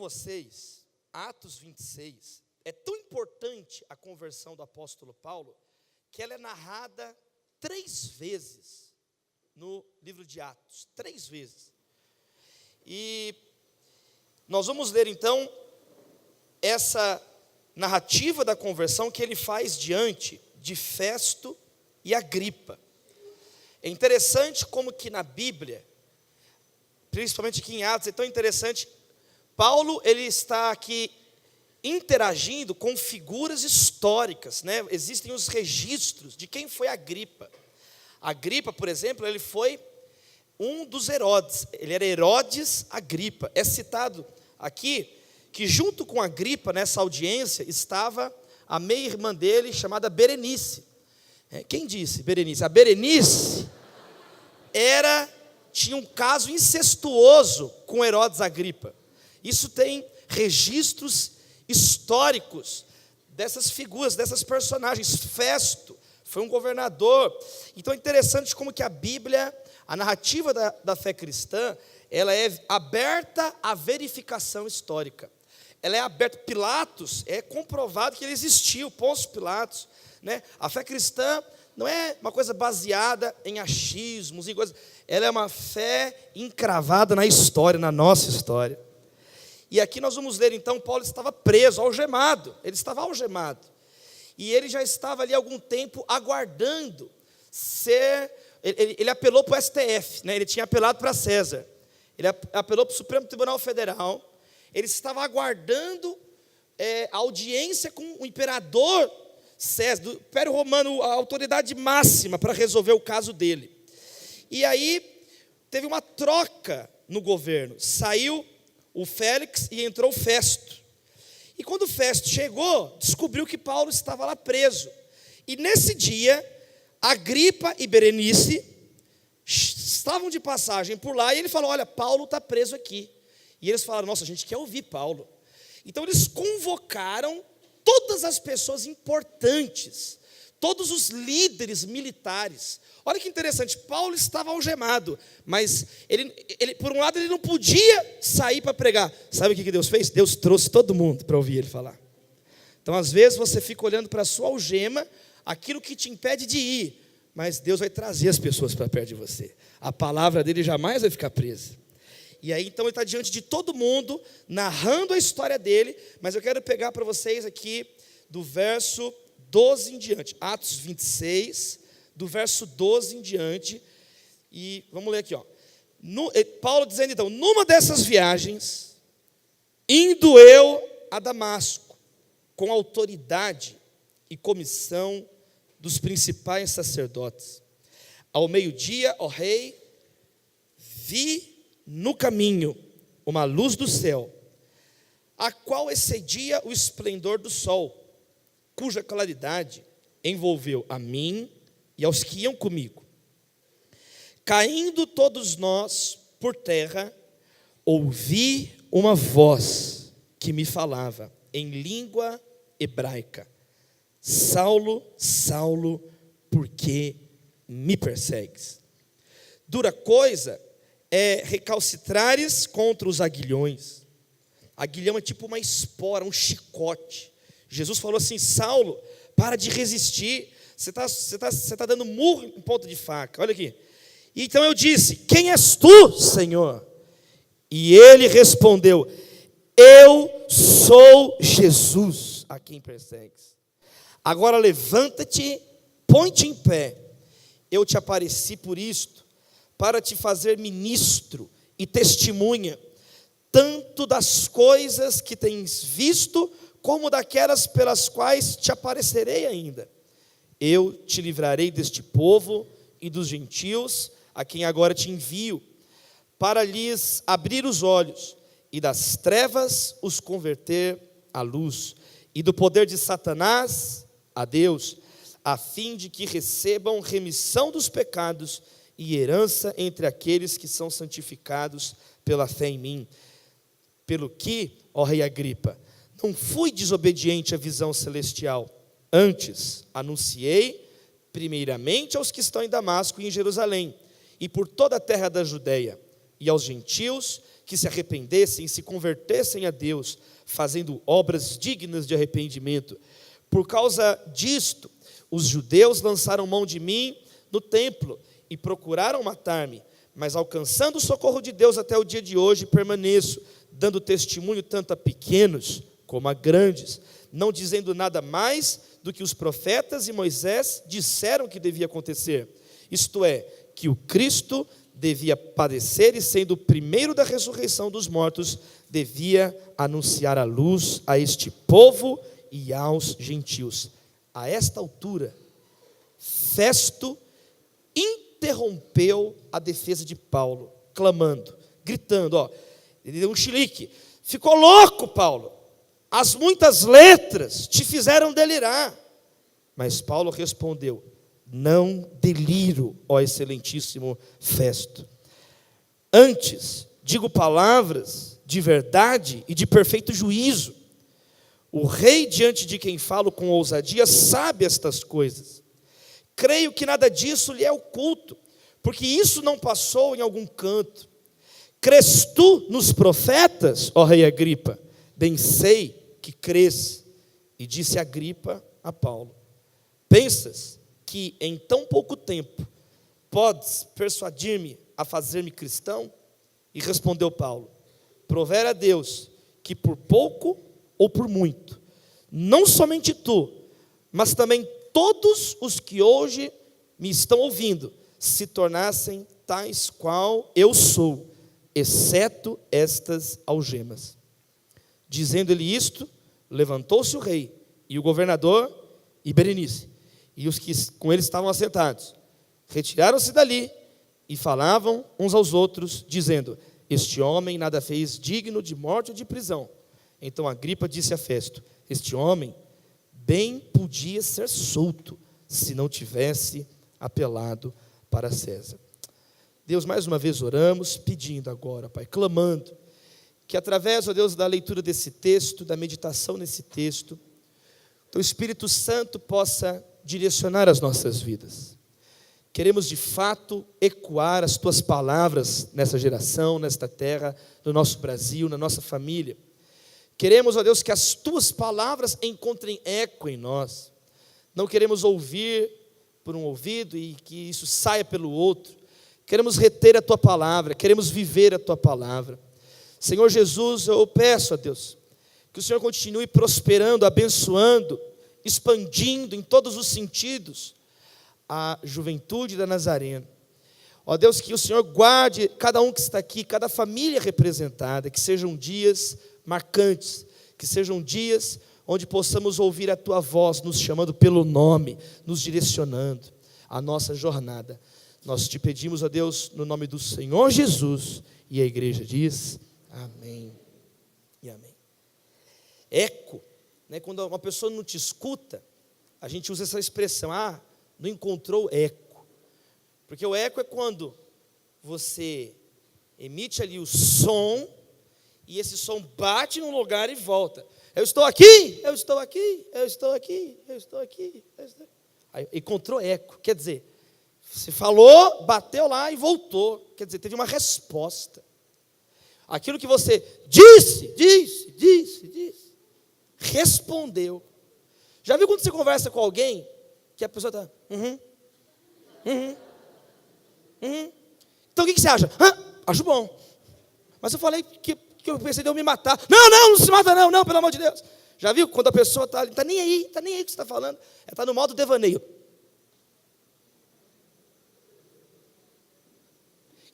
vocês, Atos 26, é tão importante a conversão do apóstolo Paulo, que ela é narrada 3 vezes no livro de Atos, 3 vezes. E nós vamos ler então essa narrativa da conversão que ele faz diante de Festo e Agripa. É interessante como que na Bíblia, principalmente aqui em Atos, é tão interessante. Paulo, ele está aqui interagindo com figuras históricas, né? Existem os registros de quem foi Agripa. Agripa, por exemplo, ele foi um dos Herodes, ele era Herodes Agripa. É citado aqui que junto com Agripa, nessa audiência, estava a meia-irmã dele, chamada Berenice. Quem disse Berenice? A Berenice tinha um caso incestuoso com Herodes Agripa. Isso tem registros históricos dessas figuras, dessas personagens. Festo foi um governador. Então é interessante como que a Bíblia, a narrativa da fé cristã, ela é aberta à verificação histórica. Ela é aberta. Pilatos, é comprovado que ele existiu, Pôncio Pilatos, né? A fé cristã não é uma coisa baseada em achismos, em coisas. Ela é uma fé encravada na história, na nossa história. E aqui nós vamos ler então, Paulo estava preso, algemado. Ele estava algemado. E ele já estava ali há algum tempo aguardando ser. Ele apelou para o STF, né? Ele tinha apelado para César. Ele apelou para o Supremo Tribunal Federal. Ele estava aguardando a audiência com o imperador César, do Império Romano, a autoridade máxima para resolver o caso dele. E aí teve uma troca no governo. Saiu o Félix e entrou o Festo. E quando o Festo chegou, descobriu que Paulo estava lá preso. E nesse dia, Agripa e Berenice estavam de passagem por lá, e ele falou: olha, Paulo está preso aqui. E eles falaram: nossa, a gente quer ouvir Paulo. Então eles convocaram todas as pessoas importantes, todos os líderes militares. Olha que interessante, Paulo estava algemado, mas ele, por um lado, ele não podia sair para pregar. Sabe o que Deus fez? Deus trouxe todo mundo para ouvir ele falar. Então, às vezes, você fica olhando para a sua algema, aquilo que te impede de ir, mas Deus vai trazer as pessoas para perto de você. A palavra dele jamais vai ficar presa. E aí, então, ele está diante de todo mundo, narrando a história dele, mas eu quero pegar para vocês aqui, do verso 12 em diante, Atos 26, do verso 12 em diante, e vamos ler aqui, ó. Paulo dizendo então: numa dessas viagens, indo eu a Damasco, com autoridade e comissão dos principais sacerdotes, ao meio-dia, ó rei, vi no caminho uma luz do céu, a qual excedia o esplendor do sol, cuja claridade envolveu a mim e aos que iam comigo. Caindo todos nós por terra, ouvi uma voz que me falava em língua hebraica: Saulo, Saulo, por que me persegues? Dura coisa é recalcitrares contra os aguilhões. Aguilhão é tipo uma espora, um chicote. Jesus falou assim: Saulo, para de resistir. Você tá dando murro em ponta de faca. Olha aqui. E então eu disse: quem és tu, Senhor? E ele respondeu: eu sou Jesus, a quem persegues. Agora levanta-te, põe-te em pé. Eu te apareci por isto, para te fazer ministro e testemunha, tanto das coisas que tens visto, como daquelas pelas quais te aparecerei ainda. Eu te livrarei deste povo e dos gentios, a quem agora te envio, para lhes abrir os olhos, e das trevas os converter à luz, e do poder de Satanás a Deus, a fim de que recebam remissão dos pecados e herança entre aqueles que são santificados pela fé em mim. Pelo que, ó rei Agripa, não fui desobediente à visão celestial, antes anunciei primeiramente aos que estão em Damasco e em Jerusalém, e por toda a terra da Judéia, e aos gentios que se arrependessem e se convertessem a Deus, fazendo obras dignas de arrependimento. Por causa disto, os judeus lançaram mão de mim no templo e procuraram matar-me, mas alcançando o socorro de Deus até o dia de hoje, permaneço, dando testemunho tanto a pequenos como a grandes, não dizendo nada mais do que os profetas e Moisés disseram que devia acontecer, isto é, que o Cristo devia padecer e, sendo o primeiro da ressurreição dos mortos, devia anunciar a luz a este povo e aos gentios. A esta altura, Festo interrompeu a defesa de Paulo, clamando, gritando, ele deu um chilique, ficou louco, Paulo, as muitas letras te fizeram delirar. Mas Paulo respondeu, não deliro, ó excelentíssimo Festo. Antes, digo palavras de verdade e de perfeito juízo. O rei diante de quem falo com ousadia sabe estas coisas. Creio que nada disso lhe é oculto, porque isso não passou em algum canto. Crês tu nos profetas, ó rei Agripa? Bem sei que crês. E disse Agripa a Paulo, pensas que em tão pouco tempo podes persuadir-me a fazer-me cristão? E respondeu Paulo, provera a Deus que por pouco ou por muito, não somente tu, mas também todos os que hoje me estão ouvindo, se tornassem tais qual eu sou, exceto estas algemas. Dizendo-lhe isto, levantou-se o rei e o governador e Berenice, e os que com ele estavam assentados, retiraram-se dali e falavam uns aos outros, dizendo, este homem nada fez digno de morte ou de prisão. Então Agripa disse a Festo, este homem bem podia ser solto, se não tivesse apelado para César. Deus, mais uma vez oramos, pedindo agora, Pai, clamando, que através, ó Deus, da leitura desse texto, da meditação nesse texto, Teu Espírito Santo possa direcionar as nossas vidas. Queremos de fato ecoar as Tuas palavras nessa geração, nesta terra, no nosso Brasil, na nossa família. Queremos, ó Deus, que as Tuas palavras encontrem eco em nós. Não queremos ouvir por um ouvido e que isso saia pelo outro. Queremos reter a Tua palavra, queremos viver a Tua palavra. Senhor Jesus, eu peço a Deus, que o Senhor continue prosperando, abençoando, expandindo em todos os sentidos a juventude da Nazarena. Ó Deus, que o Senhor guarde cada um que está aqui, cada família representada, que sejam dias marcantes, que sejam dias onde possamos ouvir a Tua voz, nos chamando pelo nome, nos direcionando a nossa jornada. Nós te pedimos, ó Deus, no nome do Senhor Jesus, e a igreja diz, amém e amém. Eco, né? Quando uma pessoa não te escuta, a gente usa essa expressão, não encontrou eco. Porque o eco é quando você emite ali o som, e esse som bate num lugar e volta. Eu estou aqui, eu estou aqui, eu estou aqui, eu estou aqui, eu estou aqui. Aí, encontrou eco, quer dizer, você falou, bateu lá e voltou. Quer dizer, teve uma resposta. Aquilo que você disse, respondeu. Já viu quando você conversa com alguém, que a pessoa está, Então o que você acha? Acho bom. Mas eu falei que eu pensei em eu me matar. Não se mata não, pelo amor de Deus. Já viu quando a pessoa está nem aí, o que você está falando. Ela está no modo devaneio.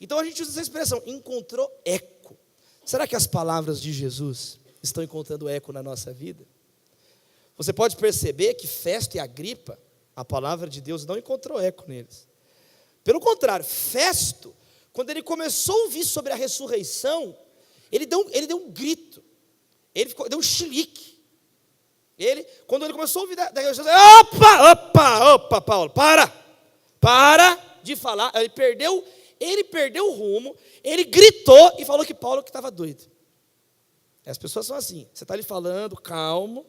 Então a gente usa essa expressão, encontrou eco. Será que as palavras de Jesus estão encontrando eco na nossa vida? Você pode perceber que Festo e Agripa, a palavra de Deus não encontrou eco neles. Pelo contrário, Festo, quando ele começou a ouvir sobre a ressurreição, ele deu um grito, deu um chilique. Quando ele começou a ouvir da ressurreição, opa, Paulo, para de falar. Ele perdeu o rumo, ele gritou e falou que Paulo que estava doido. As pessoas são assim, você está ali falando, calmo,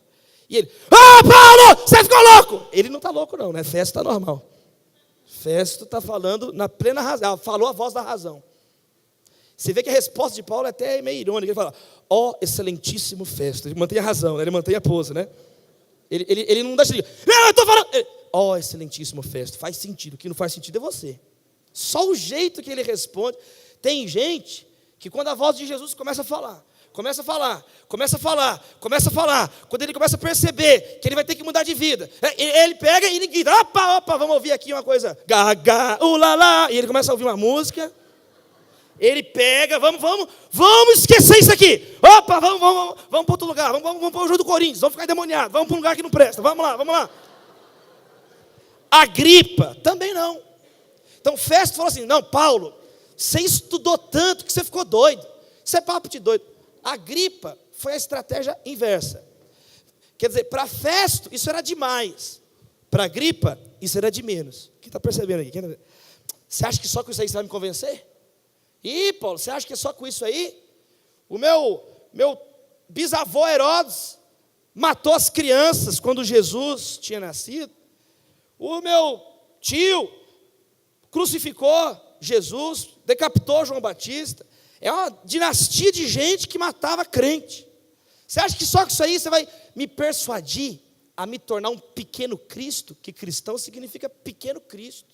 e ele, Paulo, você ficou louco! Ele não está louco não, né? Festo está normal. Festo está falando na plena razão, falou a voz da razão. Você vê que a resposta de Paulo é até meio irônica. Ele fala, ó excelentíssimo Festo. Ele mantém a razão, né? Ele mantém a pose, né? Ele não deixa de dizer, não, eu estou falando. Ó excelentíssimo Festo. Faz sentido. O que não faz sentido é você. Só o jeito que ele responde. Tem gente que quando a voz de Jesus começa a falar, quando ele começa a perceber que ele vai ter que mudar de vida, ele pega e ele grita, opa, vamos ouvir aqui uma coisa, gaga, ulala, e ele começa a ouvir uma música, ele pega, vamos esquecer isso aqui, opa, vamos para outro lugar, vamos para o jogo do Corinthians, vamos ficar endemoniados, vamos para um lugar que não presta, vamos lá. Agripa, também não. Então Festo falou assim, não, Paulo, você estudou tanto que você ficou doido, isso é papo de doido. Agripa foi a estratégia inversa. Quer dizer, para Festo, isso era demais. Para Agripa, isso era de menos. Quem está percebendo aqui? Você acha que só com isso aí você vai me convencer? Ih, Paulo, você acha que é só com isso aí? O meu bisavô Herodes matou as crianças quando Jesus tinha nascido. O meu tio crucificou Jesus, decapitou João Batista. É uma dinastia de gente que matava crente. Você acha que só com isso aí você vai me persuadir a me tornar um pequeno Cristo? Que cristão significa pequeno Cristo.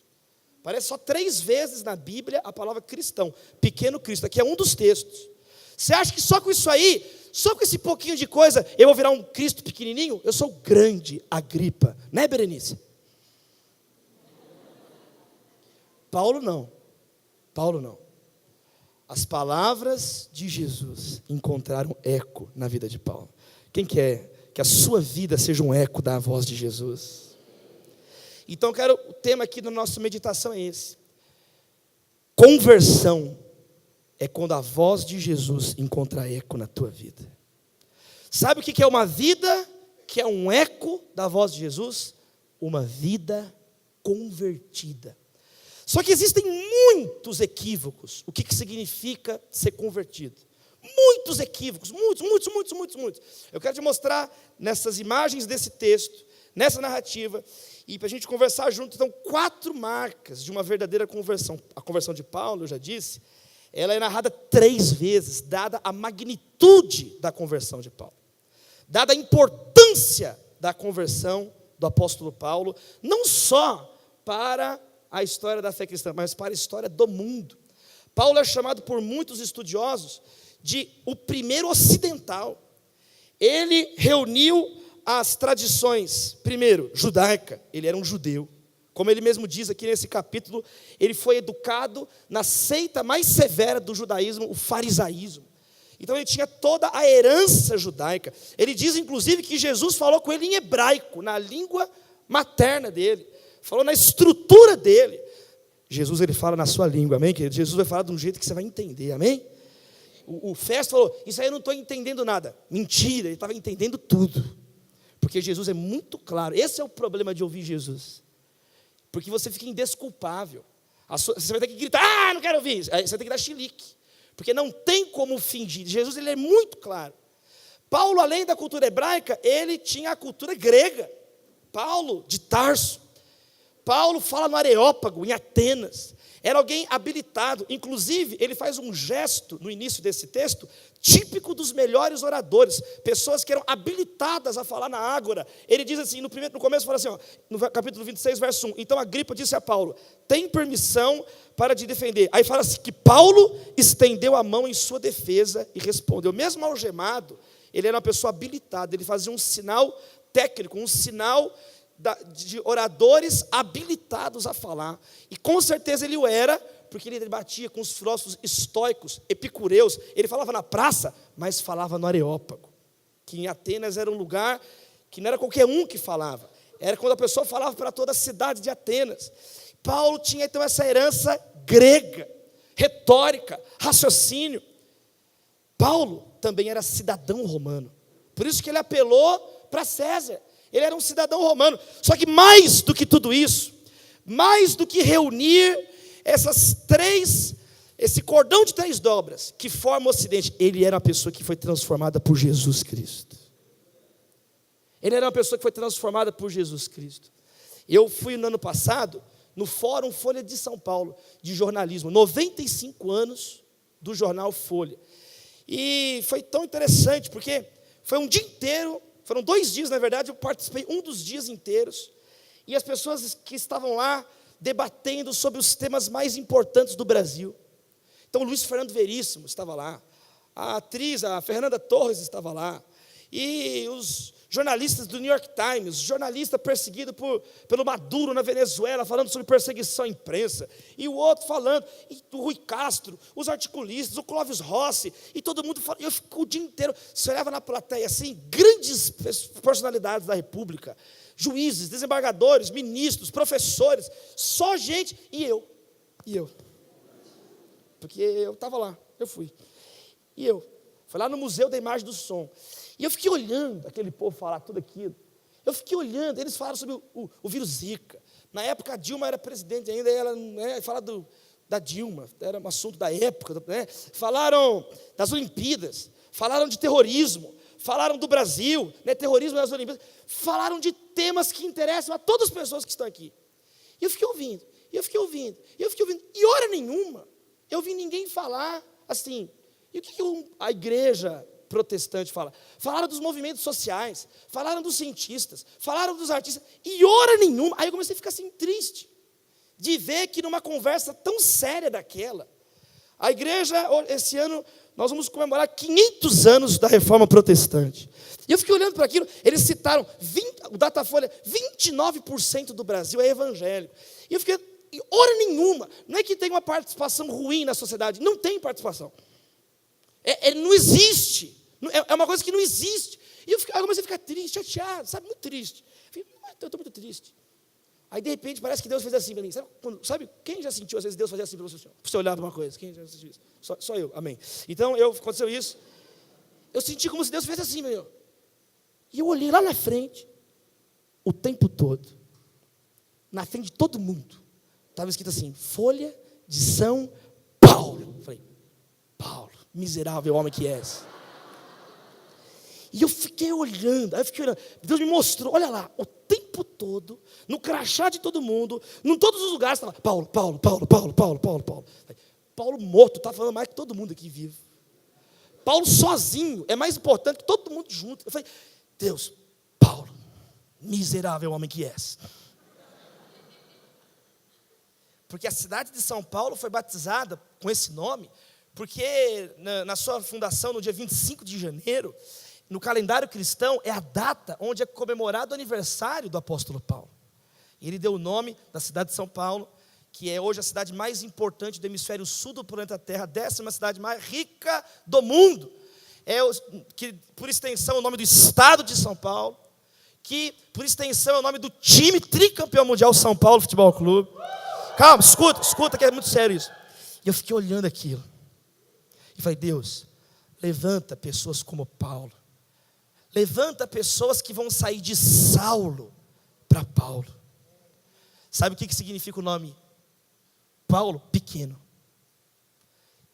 Parece só 3 vezes na Bíblia a palavra cristão. Pequeno Cristo, aqui é um dos textos. Você acha que só com isso aí, só com esse pouquinho de coisa, eu vou virar um Cristo pequenininho? Eu sou grande, Agripa. Né, Berenice? Paulo não. As palavras de Jesus encontraram eco na vida de Paulo. Quem quer que a sua vida seja um eco da voz de Jesus? Então o tema aqui da nossa meditação é esse. Conversão é quando a voz de Jesus encontra eco na tua vida. Sabe o que é uma vida que é um eco da voz de Jesus? Uma vida convertida. Só que existem muitos equívocos. O que significa ser convertido? Muitos equívocos, muitos. Eu quero te mostrar nessas imagens desse texto, nessa narrativa, e para a gente conversar junto, então, 4 marcas de uma verdadeira conversão. A conversão de Paulo, eu já disse, ela é narrada 3 vezes, dada a magnitude da conversão de Paulo, dada a importância da conversão do apóstolo Paulo, não só para a história da fé cristã, mas para a história do mundo. Paulo é chamado por muitos estudiosos de o primeiro ocidental. Ele reuniu as tradições, primeiro, judaica, ele era um judeu. Como ele mesmo diz aqui nesse capítulo, ele foi educado na seita mais severa do judaísmo, o farisaísmo. Então ele tinha toda a herança judaica. Ele diz, inclusive, que Jesus falou com ele em hebraico, na língua materna dele. Falou na estrutura dele. Jesus, ele fala na sua língua, amém, querido? Jesus vai falar de um jeito que você vai entender, amém? O Festo falou, isso aí eu não estou entendendo nada. Mentira, ele estava entendendo tudo. Porque Jesus é muito claro. Esse é o problema de ouvir Jesus. Porque você fica indesculpável. Você vai ter que gritar, não quero ouvir. Aí você tem que dar chilique. Porque não tem como fingir. Jesus, ele é muito claro. Paulo, além da cultura hebraica, ele tinha a cultura grega. Paulo, de Tarso. Paulo fala no Areópago, em Atenas. Era alguém habilitado. Inclusive, ele faz um gesto no início desse texto, típico dos melhores oradores. Pessoas que eram habilitadas a falar na ágora. Ele diz assim, no começo fala assim, no capítulo 26, verso 1. Então Agripa disse a Paulo, tem permissão para te defender. Aí fala assim, que Paulo estendeu a mão em sua defesa e respondeu. Mesmo algemado, ele era uma pessoa habilitada. Ele fazia um sinal técnico, um sinal de oradores habilitados a falar, e com certeza ele o era, porque ele debatia com os filósofos estoicos, epicureus. Ele falava na praça, mas falava no Areópago, que em Atenas era um lugar que não era qualquer um que falava, era quando a pessoa falava para toda a cidade de Atenas. Paulo tinha então essa herança grega, retórica, raciocínio. Paulo também era cidadão romano, por isso que ele apelou para César. Ele era um cidadão romano. Só que mais do que tudo isso, mais do que reunir esse cordão de 3 dobras que forma o Ocidente, ele era uma pessoa que foi transformada por Jesus Cristo. Ele era uma pessoa que foi transformada por Jesus Cristo. Eu fui no ano passado no Fórum Folha de São Paulo, de jornalismo, 95 anos do jornal Folha. E foi tão interessante, porque foi um dia inteiro, foram 2 dias, na verdade, eu participei um dos dias inteiros, e as pessoas que estavam lá debatendo sobre os temas mais importantes do Brasil. Então, o Luiz Fernando Veríssimo estava lá, a atriz, a Fernanda Torres estava lá, e os jornalistas do New York Times, jornalista perseguido pelo Maduro na Venezuela, falando sobre perseguição à imprensa, e o outro falando, e o Rui Castro, os articulistas, o Clóvis Rossi, e todo mundo falando, eu fico o dia inteiro, você olhava na plateia assim, grandes personalidades da República, juízes, desembargadores, ministros, professores, só gente, e eu, porque eu estava lá, eu fui, foi lá no Museu da Imagem do Som, e eu fiquei olhando aquele povo falar tudo aquilo. Eu fiquei olhando, eles falaram sobre o vírus Zika. Na época a Dilma era presidente ainda, e ela, falaram da Dilma, era um assunto da época. Falaram das Olimpíadas, falaram de terrorismo, falaram do Brasil, terrorismo nas Olimpíadas. Falaram de temas que interessam a todas as pessoas que estão aqui. E eu fiquei ouvindo, e hora nenhuma eu vi ninguém falar assim. E o que a igreja protestante fala? Falaram dos movimentos sociais, falaram dos cientistas, falaram dos artistas, e hora nenhuma. Aí eu comecei a ficar assim triste, de ver que numa conversa tão séria daquela, a igreja, esse ano, nós vamos comemorar 500 anos da Reforma Protestante. E eu fiquei olhando para aquilo, eles citaram, o Datafolha, 29% do Brasil é evangélico. E eu fiquei, hora nenhuma, não é que tem uma participação ruim na sociedade, não tem participação. Não existe. É uma coisa que não existe. E eu comecei a ficar triste, chateado, sabe? Muito triste. Eu estou muito triste. Aí, de repente, parece que Deus fez assim para mim. Sabe quem já sentiu, às vezes, Deus fazer assim para você olhar para uma coisa? Quem já sentiu isso? Só eu, amém. Então, aconteceu isso. Eu senti como se Deus fez assim, meu. E eu olhei lá na frente, o tempo todo, na frente de todo mundo, estava escrito assim, Folha de São Paulo. Eu falei, Paulo, miserável homem que és. E eu fiquei olhando, Deus me mostrou, olha lá, o tempo todo, no crachá de todo mundo, em todos os lugares, estava Paulo. Paulo morto, está falando mais que todo mundo aqui vivo. Paulo sozinho é mais importante que todo mundo junto. Eu falei, Deus, Paulo, miserável homem que és. Porque a cidade de São Paulo foi batizada com esse nome, porque na sua fundação, no dia 25 de janeiro, no calendário cristão, é a data onde é comemorado o aniversário do apóstolo Paulo. E ele deu o nome da cidade de São Paulo, que é hoje a cidade mais importante do hemisfério sul do planeta Terra, 10ª cidade mais rica do mundo. Que, por extensão, é o nome do estado de São Paulo, que, por extensão, é o nome do time tricampeão mundial São Paulo Futebol Clube. Calma, escuta, que é muito sério isso. E eu fiquei olhando aquilo. E falei, Deus, levanta pessoas como Paulo. Levanta pessoas que vão sair de Saulo para Paulo. Sabe o que significa o nome? Paulo, pequeno.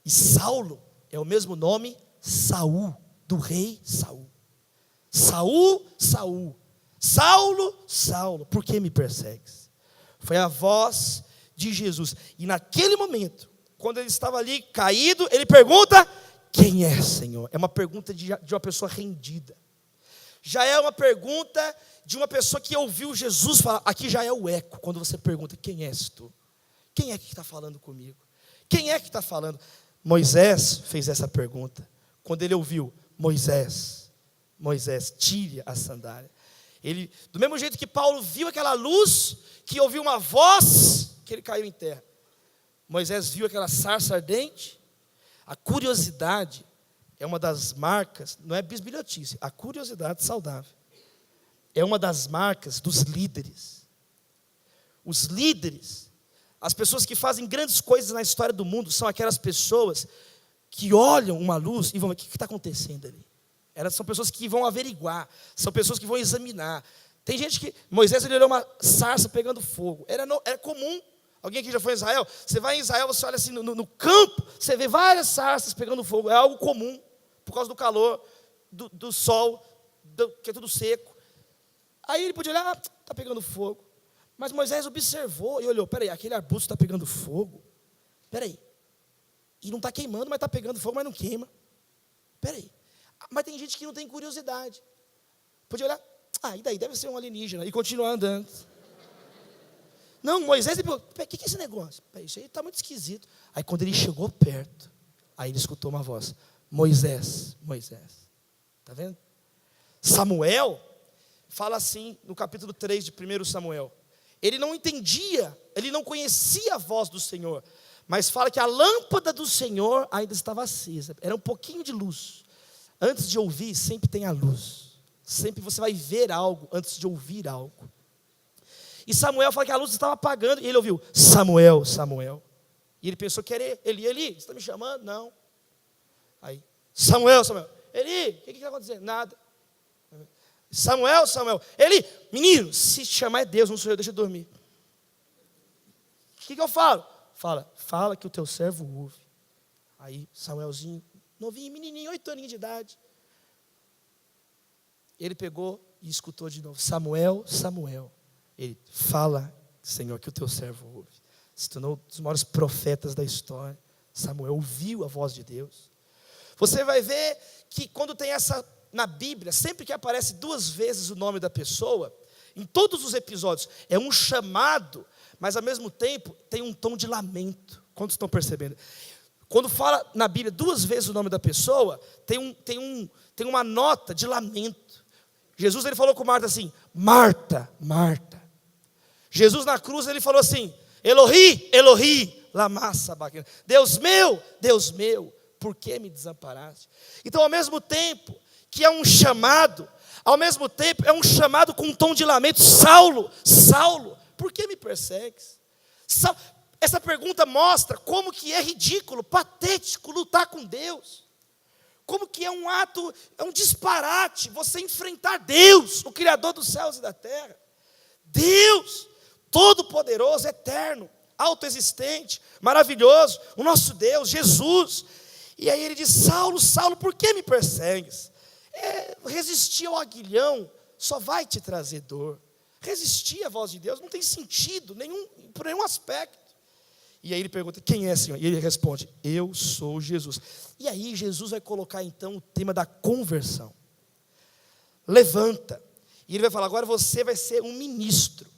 E Saulo é o mesmo nome, Saul, do rei Saul. Saul, Saulo, Saulo, por que me persegues? Foi a voz de Jesus. E naquele momento, quando ele estava ali caído, ele pergunta, quem é, Senhor? É uma pergunta de uma pessoa rendida. Já é uma pergunta de uma pessoa que ouviu Jesus falar. Aqui já é o eco, quando você pergunta, quem és tu? Quem é que está falando comigo? Quem é que está falando? Moisés fez essa pergunta. Quando ele ouviu, Moisés, tire a sandália. Ele, do mesmo jeito que Paulo viu aquela luz, que ouviu uma voz, que ele caiu em terra. Moisés viu aquela sarça ardente. A curiosidade é uma das marcas, não é bisbilhotice, a curiosidade saudável. É uma das marcas dos líderes. Os líderes, as pessoas que fazem grandes coisas na história do mundo, são aquelas pessoas que olham uma luz e vão ver, o que está acontecendo ali? Elas são pessoas que vão averiguar, são pessoas que vão examinar. Tem gente que, Moisés ele olhou uma sarça pegando fogo, era comum. Alguém aqui já foi em Israel? Você vai em Israel, você olha assim no campo, você vê várias sarças pegando fogo, é algo comum. Por causa do calor, do sol, que é tudo seco. Aí ele podia olhar, está pegando fogo. Mas Moisés observou e olhou, peraí, aquele arbusto está pegando fogo? Peraí, E não está queimando, mas está pegando fogo, mas não queima. Espera aí. Mas tem gente que não tem curiosidade. Podia olhar, e daí? Deve ser um alienígena. E continuar andando. Não, Moisés, o que é esse negócio? Isso aí está muito esquisito. Aí quando ele chegou perto, aí ele escutou uma voz. Moisés, Moisés. Está vendo? Samuel fala assim no capítulo 3 de 1 Samuel. Ele não entendia, ele não conhecia a voz do Senhor. Mas fala que a lâmpada do Senhor ainda estava acesa. Era um pouquinho de luz. Antes de ouvir, sempre tem a luz. Sempre você vai ver algo antes de ouvir algo. E Samuel fala que a luz estava apagando. E ele ouviu, Samuel, Samuel. E ele pensou que era Eli, Eli, você está me chamando? Não. Aí, Samuel, Samuel. Eli, o que está acontecendo? Nada. Samuel, Samuel. Eli, menino, se chamar é Deus, não sou eu, deixa eu dormir. O que eu falo? Fala que o teu servo ouve. Aí Samuelzinho, novinho, menininho, 8 aninhos de idade. Ele pegou e escutou de novo, Samuel, Samuel. Ele, fala, Senhor, que o teu servo ouve. Se tornou um dos maiores profetas da história. Samuel ouviu a voz de Deus. Você vai ver que quando tem essa, na Bíblia, sempre que aparece 2 vezes o nome da pessoa, em todos os episódios, é um chamado, mas ao mesmo tempo tem um tom de lamento. Quantos estão percebendo? Quando fala na Bíblia 2 vezes o nome da pessoa, tem uma nota de lamento. Jesus, ele falou com Marta assim, Marta, Marta. Jesus na cruz, ele falou assim, Elohi, Elohi, lama sabachthani. Deus meu, por que me desamparaste? Então, ao mesmo tempo que é um chamado, ao mesmo tempo é um chamado com um tom de lamento. Saulo, Saulo, por que me persegues? Essa pergunta mostra como que é ridículo, patético lutar com Deus. Como que é um ato, é um disparate você enfrentar Deus, o Criador dos céus e da terra. Deus, todo-poderoso, eterno, autoexistente, maravilhoso, o nosso Deus, Jesus. E aí ele diz, Saulo, Saulo, por que me persegues? Resistir ao aguilhão só vai te trazer dor. Resistir à voz de Deus não tem sentido, por nenhum aspecto. E aí ele pergunta, quem é, Senhor? E ele responde, eu sou Jesus. E aí Jesus vai colocar então o tema da conversão. Levanta. E ele vai falar, agora você vai ser um ministro.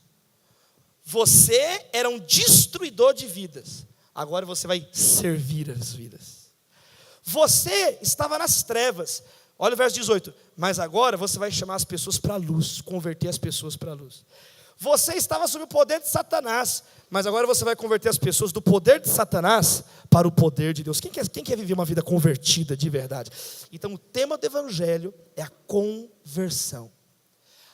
Você era um destruidor de vidas. Agora você vai servir as vidas. Você estava nas trevas. Olha o verso 18. Mas agora você vai chamar as pessoas para a luz. Converter as pessoas para a luz. Você estava sob o poder de Satanás. Mas agora você vai converter as pessoas do poder de Satanás para o poder de Deus. Quem quer viver uma vida convertida de verdade? Então o tema do Evangelho é a conversão.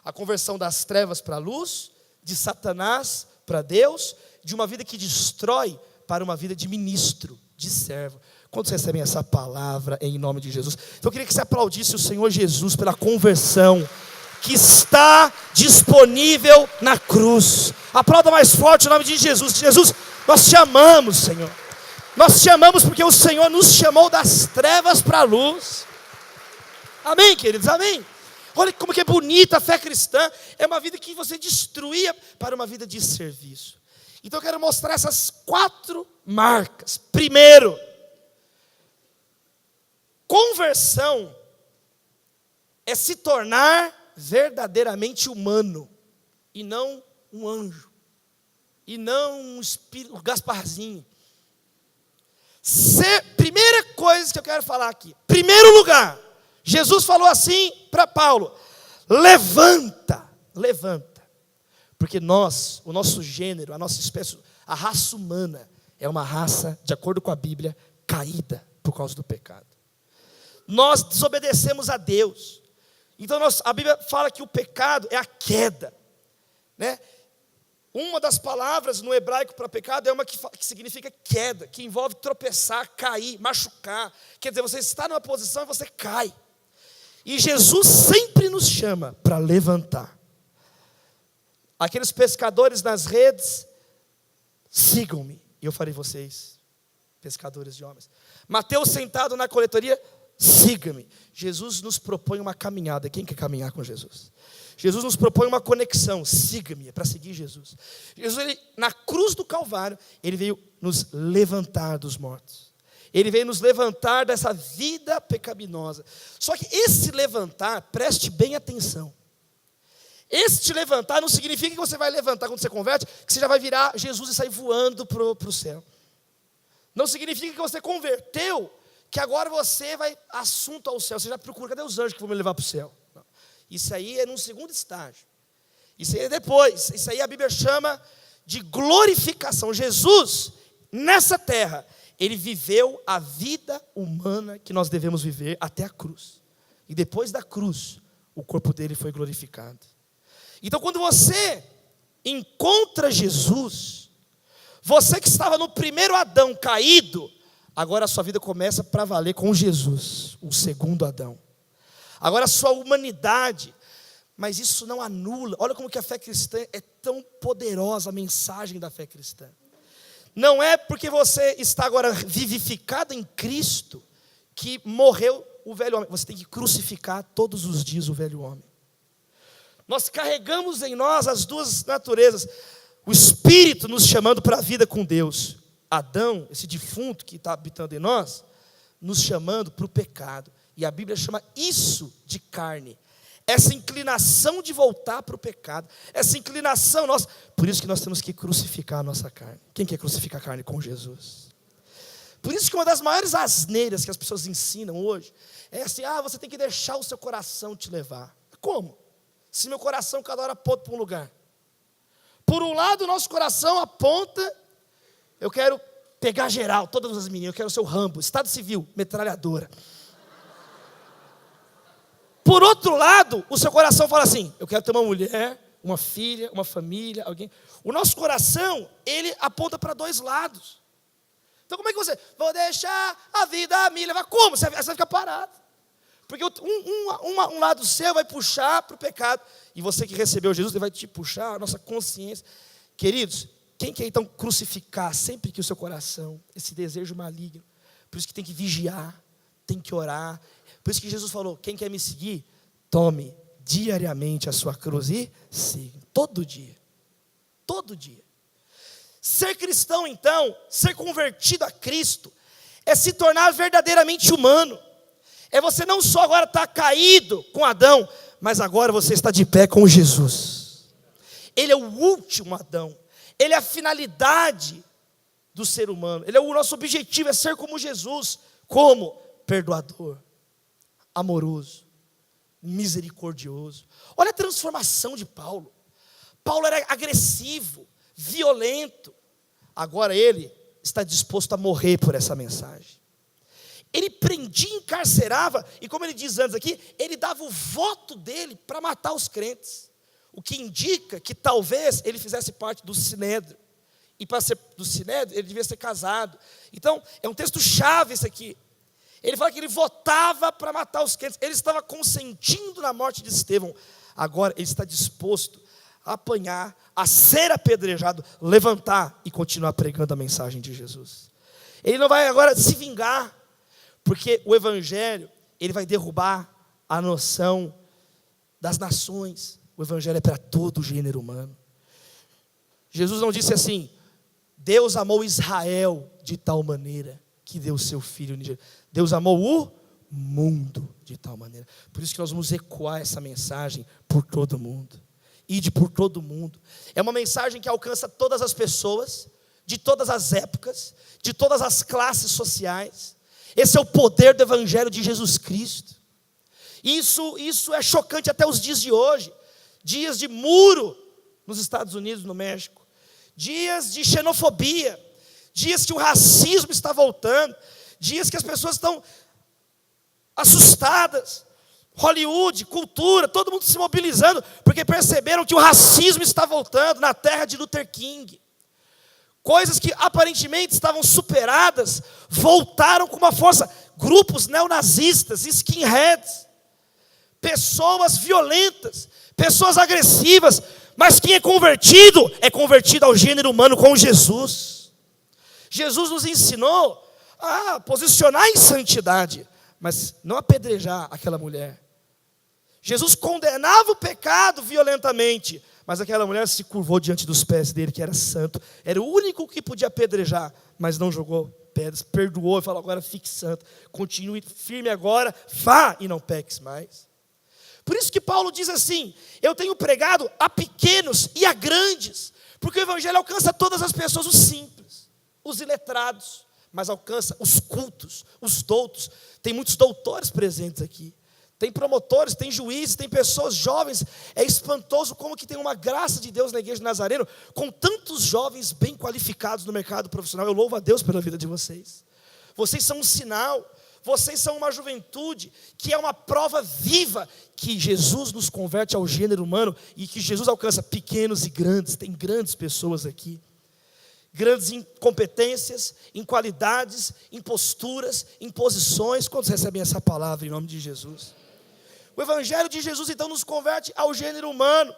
A conversão das trevas para a luz, de Satanás para Deus, de uma vida que destrói para uma vida de ministro, de servo. Quantos recebem essa palavra em nome de Jesus? Então eu queria que você aplaudisse o Senhor Jesus pela conversão que está disponível na cruz. Aplauda mais forte o nome de Jesus. Jesus, nós te amamos, Senhor. Nós te amamos porque o Senhor nos chamou das trevas para a luz. Amém, queridos, amém. Olha como que é bonita a fé cristã. É uma vida que você destruía para uma vida de serviço. Então eu quero mostrar essas 4 marcas. Primeiro, conversão é se tornar verdadeiramente humano, e não um anjo, e não um espírito, um Gasparzinho. Primeira coisa que eu quero falar aqui, primeiro lugar, Jesus falou assim para Paulo, levanta, porque nós, o nosso gênero, a nossa espécie, a raça humana, é uma raça, de acordo com a Bíblia, caída por causa do pecado. Nós desobedecemos a Deus. Então a Bíblia fala que o pecado é a queda, né? Uma das palavras no hebraico para pecado é uma que significa queda, que envolve tropeçar, cair, machucar. Quer dizer, você está numa posição e você cai. E Jesus sempre nos chama para levantar. Aqueles pescadores nas redes, sigam-me, e eu farei vocês pescadores de homens. Mateus sentado na coletoria, siga-me. Jesus nos propõe uma caminhada. Quem quer caminhar com Jesus? Jesus nos propõe uma conexão. Siga-me, é para seguir Jesus. Jesus, na cruz do Calvário, ele veio nos levantar dos mortos. Ele veio nos levantar dessa vida pecaminosa. Só que esse levantar, preste bem atenção. Esse te levantar não significa que você vai levantar quando você converte, que você já vai virar Jesus e sair voando para o céu. Não significa que você converteu, que agora você vai assunto ao céu. Você já procura, cadê os anjos que vão me levar para o céu? Não. Isso aí é num segundo estágio. Isso aí é depois. Isso aí a Bíblia chama de glorificação. Jesus, nessa terra, ele viveu a vida humana que nós devemos viver até a cruz. E depois da cruz, o corpo dele foi glorificado. Então, quando você encontra Jesus, você que estava no primeiro Adão caído, agora a sua vida começa para valer com Jesus, o segundo Adão. Agora a sua humanidade, mas isso não anula. Olha como que a fé cristã é tão poderosa, a mensagem da fé cristã. Não é porque você está agora vivificado em Cristo que morreu o velho homem. Você tem que crucificar todos os dias o velho homem. Nós carregamos em nós as duas naturezas. O Espírito nos chamando para a vida com Deus. Adão, esse defunto que está habitando em nós, nos chamando para o pecado. E a Bíblia chama isso de carne. Essa inclinação de voltar para o pecado. Essa inclinação nossa. Por isso que nós temos que crucificar a nossa carne. Quem quer crucificar a carne? Com Jesus. Por isso que uma das maiores asneiras que as pessoas ensinam hoje é assim, você tem que deixar o seu coração te levar. Como? Se meu coração cada hora aponta para um lugar. Por um lado, o nosso coração aponta, eu quero pegar geral, todas as meninas, eu quero ser o Rambo, Estado Civil, metralhadora. Por outro lado, o seu coração fala assim, eu quero ter uma mulher, uma filha, uma família, alguém. O nosso coração, ele aponta para dois lados. Então como é que você, vou deixar a vida me levar, como? Você vai ficar parado. Porque um lado seu vai puxar para o pecado, e você que recebeu Jesus, ele vai te puxar a nossa consciência. Queridos, quem quer então crucificar sempre que o seu coração, esse desejo maligno? Por isso que tem que vigiar, tem que orar. Por isso que Jesus falou, quem quer me seguir, tome diariamente a sua cruz e siga. Todo dia. Todo dia. Ser cristão então, ser convertido a Cristo, é se tornar verdadeiramente humano. É você não só agora estar caído com Adão, mas agora você está de pé com Jesus. Ele é o último Adão. Ele é a finalidade do ser humano. Ele é o nosso objetivo, é ser como Jesus. Como? Perdoador, amoroso, misericordioso. Olha a transformação de Paulo. Paulo era agressivo, violento. Agora ele está disposto a morrer por essa mensagem. Ele prendia, encarcerava, e como ele diz antes aqui, ele dava o voto dele para matar os crentes. O que indica que talvez ele fizesse parte do Sinédrio. E para ser do Sinédrio, ele devia ser casado. Então, é um texto chave esse aqui. Ele fala que ele votava para matar os crentes. Ele estava consentindo na morte de Estevão. Agora, ele está disposto a apanhar, a ser apedrejado, levantar e continuar pregando a mensagem de Jesus. Ele não vai agora se vingar. Porque o Evangelho, ele vai derrubar a noção das nações. O Evangelho é para todo o gênero humano. Jesus não disse assim, Deus amou Israel de tal maneira que deu o seu Filho unigênito. Deus amou o mundo de tal maneira. Por isso que nós vamos ecoar essa mensagem por todo mundo. Ide por todo mundo. É uma mensagem que alcança todas as pessoas, de todas as épocas, de todas as classes sociais. Esse é o poder do Evangelho de Jesus Cristo. Isso é chocante até os dias de hoje. Dias de muro nos Estados Unidos, no México. Dias de xenofobia. Dias que o racismo está voltando. Dias que as pessoas estão assustadas. Hollywood, cultura, todo mundo se mobilizando, porque perceberam que o racismo está voltando na terra de Luther King. Coisas que aparentemente estavam superadas, voltaram com uma força. Grupos neonazistas, skinheads, pessoas violentas, pessoas agressivas. Mas quem é convertido ao gênero humano com Jesus. Jesus nos ensinou a posicionar em santidade, mas não apedrejar aquela mulher. Jesus condenava o pecado violentamente, Mas aquela mulher se curvou diante dos pés dele, que era santo. Era o único que podia apedrejar, mas não jogou pedras. Perdoou e falou: agora fique santo. Continue firme agora, vá e não peques mais. Por isso que Paulo diz assim: eu tenho pregado a pequenos e a grandes. Porque o evangelho alcança todas as pessoas, os simples, os iletrados, mas alcança os cultos, os doutos. Tem muitos doutores presentes aqui. Tem promotores, tem juízes, tem pessoas jovens. É espantoso como que tem uma graça de Deus na igreja de Nazareno, com tantos jovens bem qualificados no mercado profissional. Eu louvo a Deus pela vida de vocês. Vocês são um sinal, vocês são uma juventude, que é uma prova viva, que Jesus nos converte ao gênero humano, e que Jesus alcança pequenos e grandes. Tem grandes pessoas aqui. Grandes em competências, em qualidades, em posturas, em posições. Quantos recebem essa palavra em nome de Jesus? O evangelho de Jesus então nos converte ao gênero humano,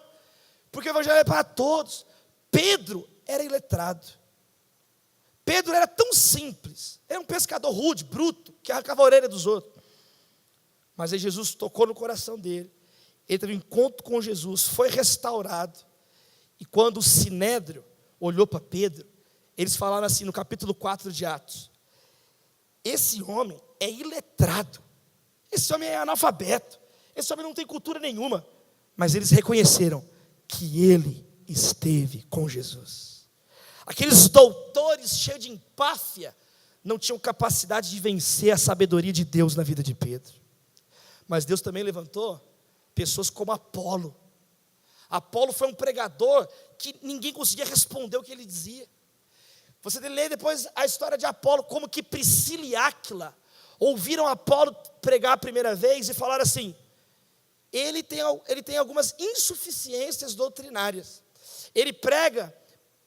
porque o evangelho é para todos. Pedro era iletrado. Pedro era tão simples, era um pescador rude, bruto, que arrancava a orelha dos outros. Mas aí Jesus tocou no coração dele, ele teve um encontro com Jesus, foi restaurado. E quando o Sinédrio olhou para Pedro, eles falaram assim no capítulo 4 de Atos: esse homem é iletrado, esse homem é analfabeto, esse homem não tem cultura nenhuma. Mas eles reconheceram que ele esteve com Jesus. Aqueles doutores cheios de empáfia não tinham capacidade de vencer a sabedoria de Deus na vida de Pedro. Mas Deus também levantou pessoas como Apolo. Apolo foi um pregador que ninguém conseguia responder o que ele dizia. Você lê depois a história de Apolo, como que Priscila e Áquila ouviram Apolo pregar a primeira vez e falaram assim: ele tem algumas insuficiências doutrinárias. Ele prega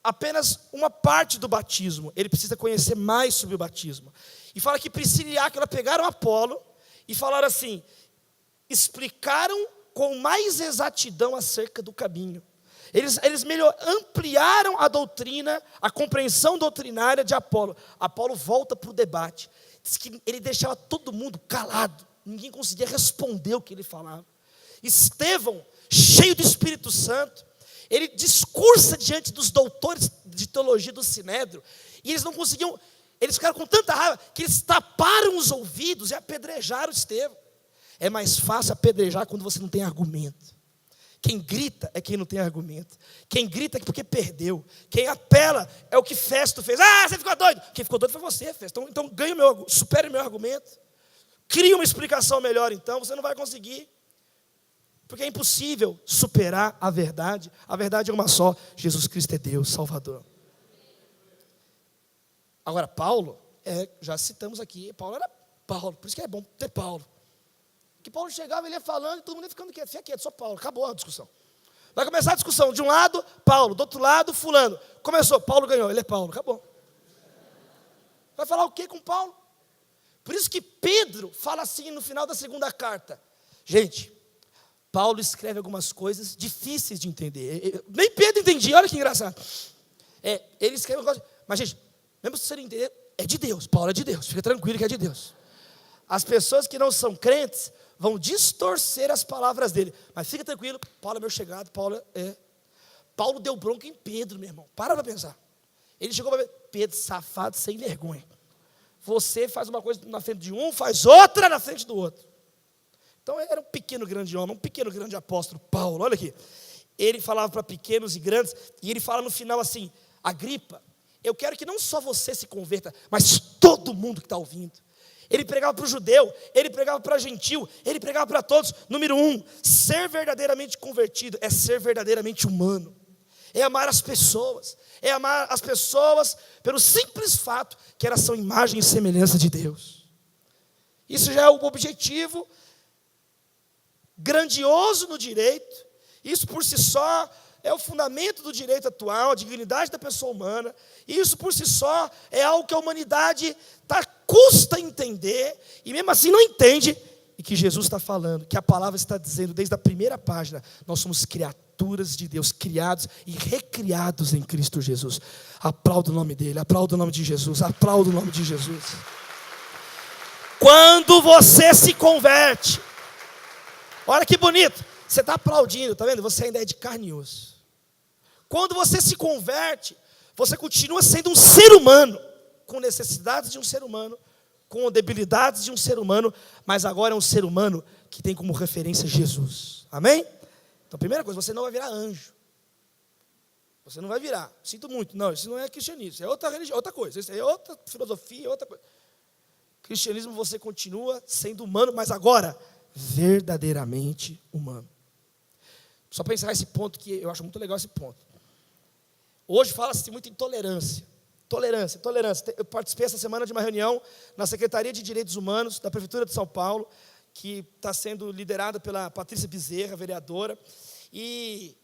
apenas uma parte do batismo, ele precisa conhecer mais sobre o batismo. E fala que Priscila e Áquila pegaram Apolo e falaram assim, explicaram com mais exatidão acerca do caminho. Eles ampliaram a doutrina, a compreensão doutrinária de Apolo. Apolo volta para o debate. Diz que ele deixava todo mundo calado. Ninguém conseguia responder o que ele falava. Estevão, cheio do Espírito Santo, ele discursa diante dos doutores de teologia do Sinédrio. E eles não conseguiam, eles ficaram com tanta raiva, que eles taparam os ouvidos e apedrejaram Estevão. É mais fácil apedrejar quando você não tem argumento. Quem grita é quem não tem argumento. Quem grita é porque perdeu. Quem apela é o que Festo fez. Ah, você ficou doido. Quem ficou doido foi você, Festo. Então supere o meu argumento. Crie uma explicação melhor então. Você não vai conseguir. Porque é impossível superar a verdade. A verdade é uma só. Jesus Cristo é Deus, Salvador. Agora, Paulo, já citamos aqui. Paulo era Paulo. Por isso que é bom ter Paulo. Que Paulo chegava, ele ia falando, e todo mundo ia ficando quieto. Fica quieto, só Paulo, acabou a discussão. Vai começar a discussão, de um lado, Paulo, do outro lado, fulano. Começou, Paulo ganhou, ele é Paulo, acabou. Vai falar o que com Paulo? Por isso que Pedro fala assim no final da segunda carta. Gente, Paulo escreve algumas coisas difíceis de entender. Nem Pedro entendia, olha que engraçado. Ele escreve algumas coisas, mas gente, mesmo se você não entender, é de Deus, Paulo é de Deus, fica tranquilo que é de Deus. As pessoas que não são crentes vão distorcer as palavras dele. Mas fica tranquilo, Paulo é meu chegado, Paulo deu bronca em Pedro, meu irmão. Para pensar. Ele chegou para Pedro, safado, sem vergonha. Você faz uma coisa na frente de um, faz outra na frente do outro. Então era um pequeno grande homem, um pequeno grande apóstolo, Paulo, olha aqui. Ele falava para pequenos e grandes, e ele fala no final assim, Agripa, eu quero que não só você se converta, mas todo mundo que está ouvindo. Ele pregava para o judeu, ele pregava para o gentil, ele pregava para todos. Número 1, ser verdadeiramente convertido é ser verdadeiramente humano. É amar as pessoas pelo simples fato que elas são imagem e semelhança de Deus. Isso já é o objetivo grandioso no direito. Isso por si só é o fundamento do direito atual, a dignidade da pessoa humana. Isso por si só é algo que a humanidade custa entender, e mesmo assim não entende, e que Jesus está falando, que a palavra está dizendo desde a primeira página, nós somos criaturas de Deus, criados e recriados em Cristo Jesus. Aplauda o nome dele, aplauda o nome de Jesus, aplauda o nome de Jesus. Quando você se converte, olha que bonito, você está aplaudindo, está vendo? Você ainda é de carne e osso. Quando você se converte, você continua sendo um ser humano, com necessidades de um ser humano, com debilidades de um ser humano, mas agora é um ser humano que tem como referência Jesus. Amém? Então, primeira coisa, você não vai virar anjo. Você não vai virar. Sinto muito. Não, isso não é cristianismo. Isso é outra religião, outra coisa. Isso é outra filosofia, outra coisa. Cristianismo, você continua sendo humano, mas agora, verdadeiramente humano. Só para encerrar esse ponto, que eu acho muito legal esse ponto. Hoje fala-se muito em tolerância. Tolerância. Eu participei essa semana de uma reunião na Secretaria de Direitos Humanos da Prefeitura de São Paulo, que está sendo liderada pela Patrícia Bezerra, vereadora, e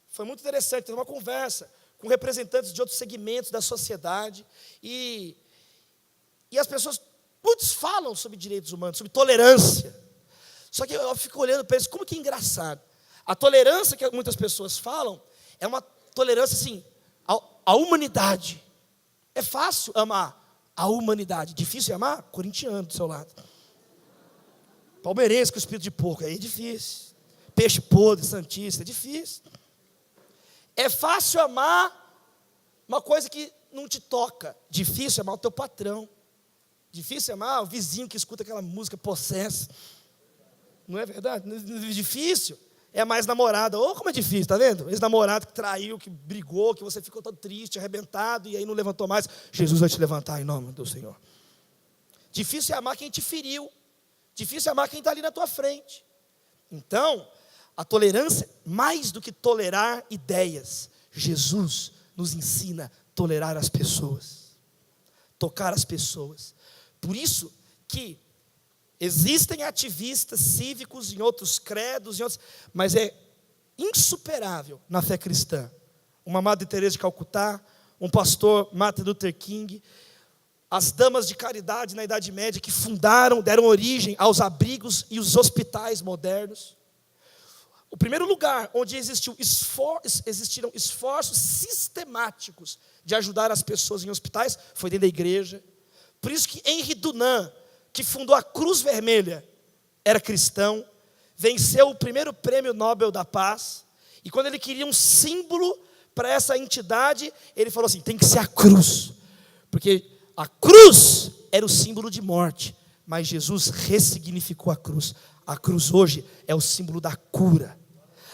foi muito interessante, teve uma conversa com representantes de outros segmentos da sociedade, e as pessoas, muitos falam sobre direitos humanos, sobre tolerância, só que eu fico olhando e penso, como que é engraçado, a tolerância que muitas pessoas falam, é uma tolerância assim, à humanidade. É fácil amar a humanidade, difícil é amar corintiano do seu lado, palmeirense com espírito de porco, aí é difícil, peixe podre, santista, é difícil. É fácil amar uma coisa que não te toca. Difícil é amar o teu patrão. Difícil é amar o vizinho que escuta aquela música possessa. Não é verdade? Difícil é mais namorada. Oh, como é difícil, tá vendo? Ex-namorado que traiu, que brigou, que você ficou todo triste, arrebentado, e aí não levantou mais. Jesus vai te levantar em nome do Senhor. Difícil é amar quem te feriu. Difícil é amar quem está ali na tua frente. Então, a tolerância, mais do que tolerar ideias, Jesus nos ensina a tolerar as pessoas, tocar as pessoas. Por isso que existem ativistas cívicos em outros credos, mas é insuperável na fé cristã. Uma Madre Teresa de Calcutá, um pastor Martin Luther King, as damas de caridade na Idade Média que deram origem aos abrigos e os hospitais modernos. O primeiro lugar onde existiram esforços sistemáticos de ajudar as pessoas em hospitais foi dentro da igreja. Por isso que Henri Dunant, que fundou a Cruz Vermelha, era cristão, venceu o primeiro prêmio Nobel da Paz, e quando ele queria um símbolo para essa entidade, ele falou assim, tem que ser a cruz, porque a cruz era o símbolo de morte, mas Jesus ressignificou a cruz. A cruz hoje é o símbolo da cura.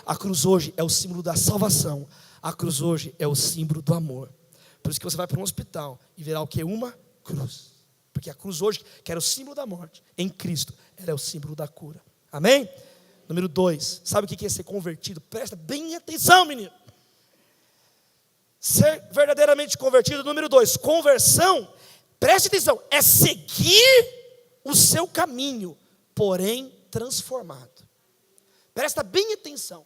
A cruz hoje é o símbolo da salvação. A cruz hoje é o símbolo do amor. Por isso que você vai para um hospital e verá o que? Uma cruz. Porque a cruz hoje, que era o símbolo da morte, em Cristo, ela é o símbolo da cura. Amém? Número 2, sabe o que é ser convertido? Presta bem atenção, menino. Ser verdadeiramente convertido. Número 2, conversão, preste atenção, é seguir o seu caminho, porém transformado. Presta bem atenção.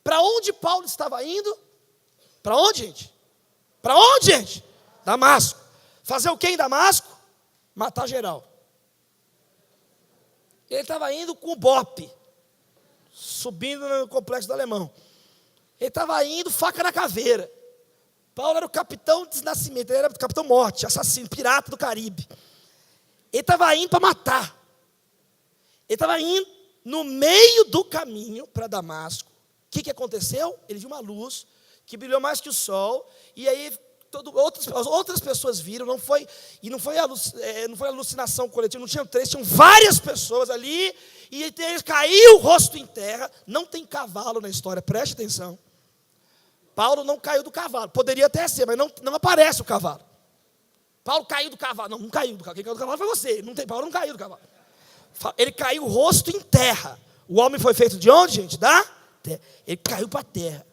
Para onde Paulo estava indo? Para onde, gente? Para onde, gente? Damasco. Fazer o que em Damasco? Matar geral. Ele estava indo com o bope, subindo no complexo do Alemão. Ele estava indo faca na caveira. Paulo era o capitão de nascimento, ele era o capitão morte, assassino, pirata do Caribe. Ele estava indo para matar. Ele estava indo no meio do caminho para Damasco. O que aconteceu? Ele viu uma luz que brilhou mais que o sol, e aí outras pessoas viram, não foi alucinação coletiva, não tinham 3, tinham várias pessoas ali, e ele caiu o rosto em terra. Não tem cavalo na história, preste atenção. Paulo não caiu do cavalo, poderia até ser, mas não aparece o cavalo. Paulo caiu do cavalo, não caiu do cavalo, quem caiu do cavalo foi você, Paulo não caiu do cavalo. Ele caiu o rosto em terra. O homem foi feito de onde, gente? Da terra. Ele caiu para a terra.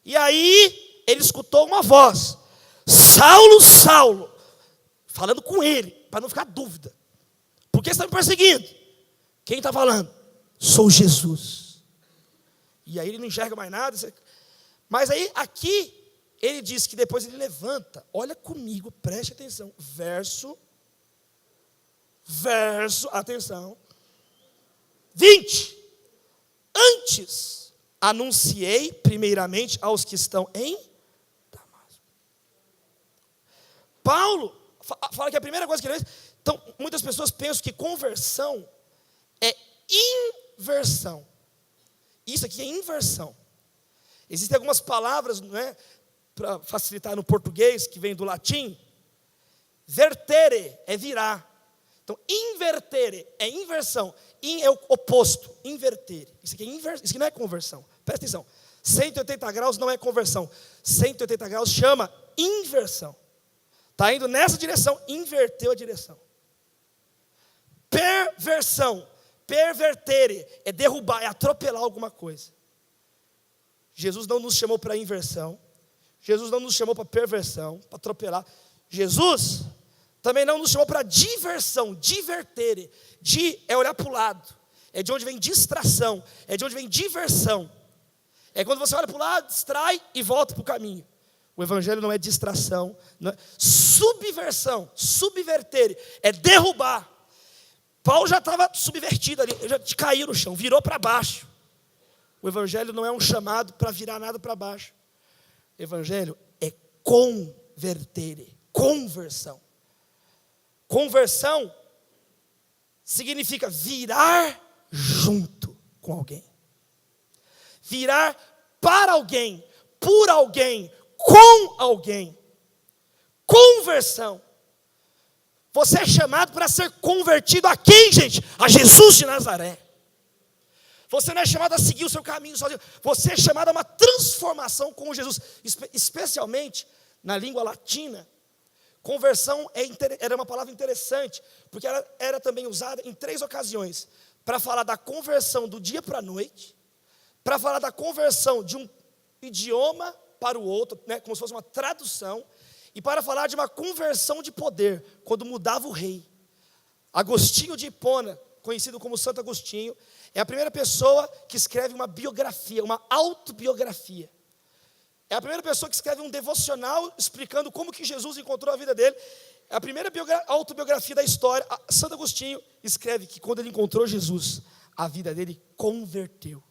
E aí, ele escutou uma voz. Saulo, Saulo. Falando com ele, para não ficar dúvida. Por que você está me perseguindo? Quem está falando? Sou Jesus. E aí ele não enxerga mais nada. Mas aí, aqui, ele diz que depois ele levanta. Olha comigo, preste atenção. Verso, atenção, 20. Antes, anunciei primeiramente aos que estão em Damasco. Paulo fala que a primeira coisa que ele fez. Então, muitas pessoas pensam que conversão é inversão. Isso aqui é inversão. Existem algumas palavras, não é, para facilitar no português, que vem do latim. Vertere é virar. Então, invertere é inversão. In é o oposto, invertere. Isso aqui não é conversão. Presta atenção. 180 graus não é conversão. 180 graus chama inversão. Está indo nessa direção, inverteu a direção. Perversão, pervertere, é derrubar, é atropelar alguma coisa. Jesus não nos chamou para inversão. Jesus não nos chamou para perversão, para atropelar. Jesus também não nos chamou para diversão, divertere. É olhar para o lado. É de onde vem distração. É de onde vem diversão. É quando você olha para o lado, distrai e volta para o caminho. O evangelho não é distração, não é subversão, subvertere, é derrubar. Paulo já estava subvertido ali, já caiu no chão, virou para baixo. O evangelho não é um chamado para virar nada para baixo. O evangelho é convertere, conversão. Conversão significa virar junto com alguém. Virar para alguém, por alguém, com alguém. Conversão. Você é chamado para ser convertido a quem, gente? A Jesus de Nazaré. Você não é chamado a seguir o seu caminho sozinho. Você é chamado a uma transformação com Jesus. Especialmente na língua latina. Conversão era uma palavra interessante, porque ela era também usada em 3 ocasiões. Para falar da conversão do dia para a noite, para falar da conversão de um idioma para o outro, né, como se fosse uma tradução, e para falar de uma conversão de poder, quando mudava o rei. Agostinho de Hipona, conhecido como Santo Agostinho, é a primeira pessoa que escreve uma biografia, uma autobiografia. É a primeira pessoa que escreve um devocional explicando como que Jesus encontrou a vida dele. É a primeira autobiografia da história. Santo Agostinho escreve que quando ele encontrou Jesus, a vida dele converteu.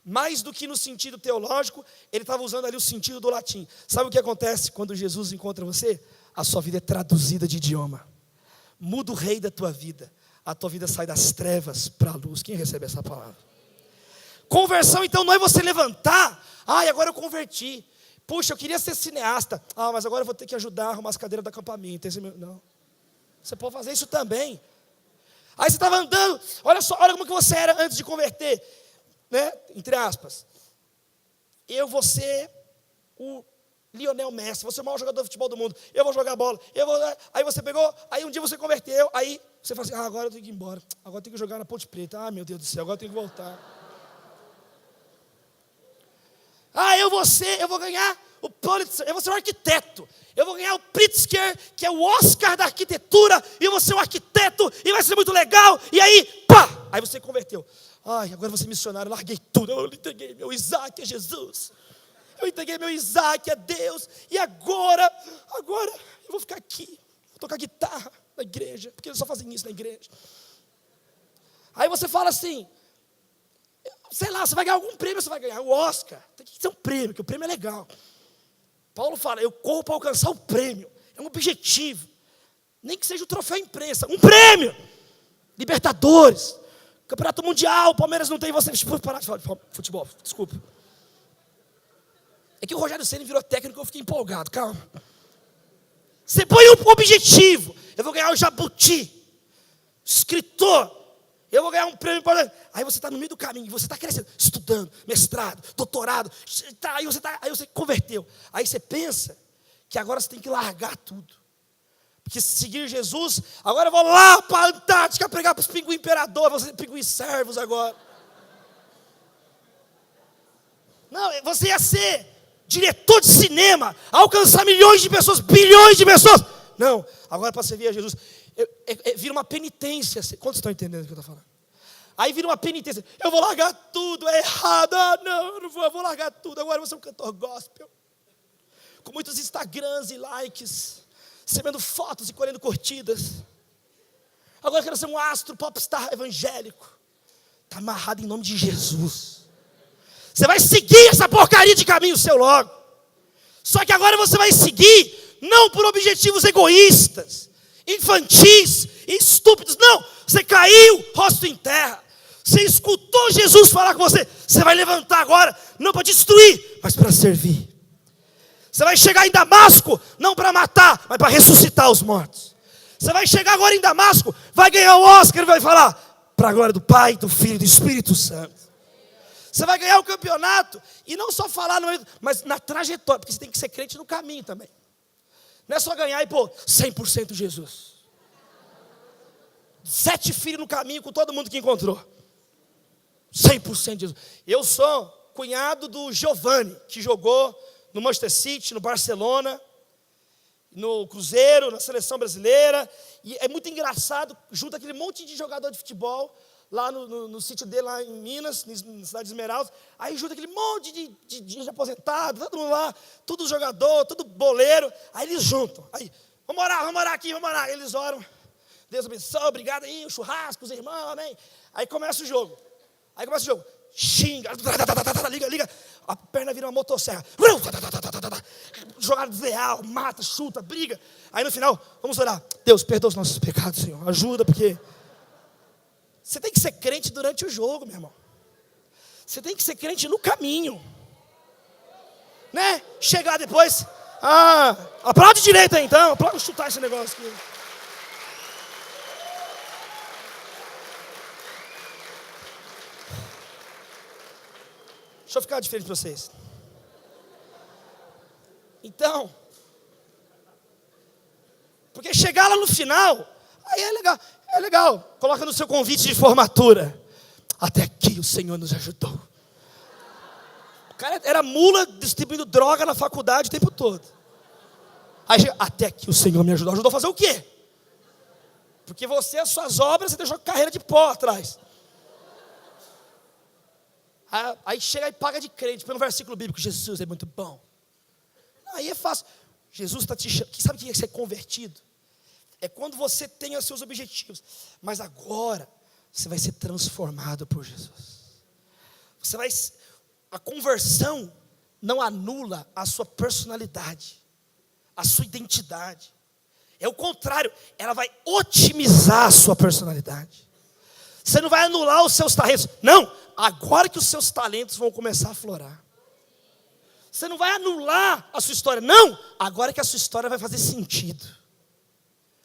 Mais do que no sentido teológico, ele estava usando ali o sentido do latim. Sabe o que acontece quando Jesus encontra você? A sua vida é traduzida de idioma. Muda o rei da tua vida. A tua vida sai das trevas para a luz. Quem recebe essa palavra? Conversão, então, não é você levantar. Agora eu converti. Puxa, eu queria ser cineasta. Mas agora eu vou ter que ajudar a arrumar as cadeiras do acampamento. Não. Você pode fazer isso também. Aí você estava andando. Olha só, olha como que você era antes de converter. Né? Entre aspas. Eu vou ser o Lionel Messi. Vou ser o maior jogador de futebol do mundo. Eu vou jogar bola. Aí você pegou. Aí um dia você converteu. Aí você fala assim, agora eu tenho que ir embora. Agora eu tenho que jogar na Ponte Preta. Meu Deus do céu, agora eu tenho que voltar. Eu vou ganhar o Pulitzer, eu vou ser um arquiteto. Eu vou ganhar o Pritzker, que é o Oscar da arquitetura. E eu vou ser um arquiteto, e vai ser muito legal. E aí, pá! Aí você converteu. Agora eu vou ser missionário, eu larguei tudo. Eu entreguei meu Isaac a Jesus. Eu entreguei meu Isaac a Deus. E agora eu vou ficar aqui. Vou tocar guitarra na igreja, porque eles só fazem isso na igreja. Aí você fala assim, sei lá, você vai ganhar algum prêmio, você vai ganhar o Oscar. Tem que ser um prêmio, porque o prêmio é legal. Paulo fala, eu corro para alcançar o prêmio. É um objetivo. Nem que seja o troféu imprensa. Um prêmio. Libertadores. Campeonato Mundial. Palmeiras não tem você. Parar de falar de futebol, desculpa. É que o Rogério Ceni virou técnico e eu fiquei empolgado. Calma. Você põe um objetivo. Eu vou ganhar o Jabuti. Escritor. Eu vou ganhar um prêmio. Aí você está no meio do caminho, você está crescendo, estudando, mestrado, doutorado. Aí você converteu. Aí você pensa que agora você tem que largar tudo. Porque seguir Jesus, agora eu vou lá para a Antártica pregar para os pinguim imperador, você pinguim servos agora. Não, você ia ser diretor de cinema, alcançar milhões de pessoas, bilhões de pessoas. Não, agora para servir a Jesus. Vira uma penitência. Quantos estão entendendo o que eu estou falando? Aí vira uma penitência. Eu vou largar tudo, é errado. Não, eu não vou, eu vou largar tudo. Agora eu vou ser um cantor gospel. Com muitos Instagrams e likes. Recebendo fotos e colhendo curtidas. Agora eu quero ser um astro popstar evangélico. Está amarrado em nome de Jesus. Você vai seguir essa porcaria de caminho seu logo. Só que agora você vai seguir, não por objetivos egoístas, infantis e estúpidos. Não, você caiu, rosto em terra. Você escutou Jesus falar com você. Você vai levantar agora não para destruir, mas para servir. Você vai chegar em Damasco, não para matar, mas para ressuscitar os mortos. Você vai chegar agora em Damasco, vai ganhar o Oscar e vai falar, para a glória do Pai, do Filho e do Espírito Santo. Você vai ganhar o campeonato, e não só falar, mas na trajetória, porque você tem que ser crente no caminho também. Não é só ganhar e pô, 100% Jesus. 7 filhos no caminho com todo mundo que encontrou. 100% Jesus. Eu sou cunhado do Giovanni, que jogou no Manchester City, no Barcelona, no Cruzeiro, na seleção brasileira. E é muito engraçado, junto aquele monte de jogador de futebol, lá no sítio dele, lá em Minas, na cidade de Esmeraldas. Aí junta aquele monte de aposentado, todo mundo lá, tudo jogador, tudo boleiro. Aí eles juntam. Aí, vamos orar aqui, vamos orar. Aí eles oram. Deus abençoe, obrigado aí, o churrasco, os irmãos, amém. Aí começa o jogo. Xinga, liga, a perna vira uma motosserra. Jogada desleal, mata, chuta, briga. Aí no final, vamos orar. Deus, perdoa os nossos pecados, Senhor. Ajuda, porque você tem que ser crente durante o jogo, meu irmão. Você tem que ser crente no caminho. Né? Chegar depois, aplaude direito aí então, aplaude chutar esse negócio aqui. Deixa eu ficar diferente para vocês. Então, porque chegar lá no final, aí é legal. Coloca no seu convite de formatura. Até aqui o Senhor nos ajudou. O cara era mula distribuindo droga na faculdade o tempo todo. Aí chega, até aqui o Senhor me ajudou. Ajudou a fazer o quê? Porque você, as suas obras, você deixou carreira de pó atrás. Aí chega e paga de crente pelo versículo bíblico. Jesus é muito bom. Aí é fácil. Jesus está te chamando. Sabe o que é ser convertido? É quando você tem os seus objetivos. Mas agora você vai ser transformado por Jesus. A conversão não anula a sua personalidade, a sua identidade. É o contrário, ela vai otimizar a sua personalidade. Você não vai anular os seus talentos. Não, agora que os seus talentos vão começar a aflorar. Você não vai anular a sua história. Não, agora que a sua história vai fazer sentido.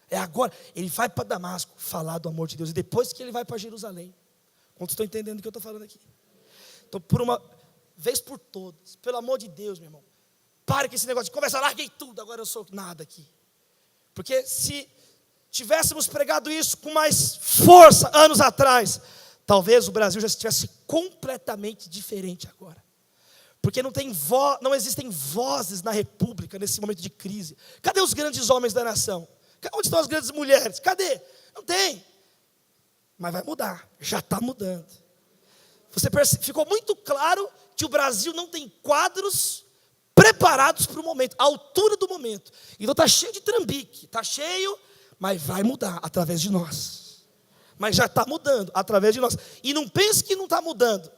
É agora. Ele vai para Damasco falar do amor de Deus. E depois que ele vai para Jerusalém. Quantos estão entendendo o que eu estou falando aqui? Então, por uma vez por todas, pelo amor de Deus, meu irmão, pare com esse negócio de conversa, larguei tudo, agora eu sou nada aqui. Porque se tivéssemos pregado isso com mais força anos atrás, talvez o Brasil já estivesse completamente diferente agora. Porque não existem vozes na república nesse momento de crise. Cadê os grandes homens da nação? Onde estão as grandes mulheres? Cadê? Não tem. Mas vai mudar, já está mudando. Ficou muito claro que o Brasil não tem quadros preparados para o momento, à altura do momento. Então está cheio de trambique, está cheio, mas vai mudar através de nós. Mas já está mudando através de nós. E não pense que não está mudando.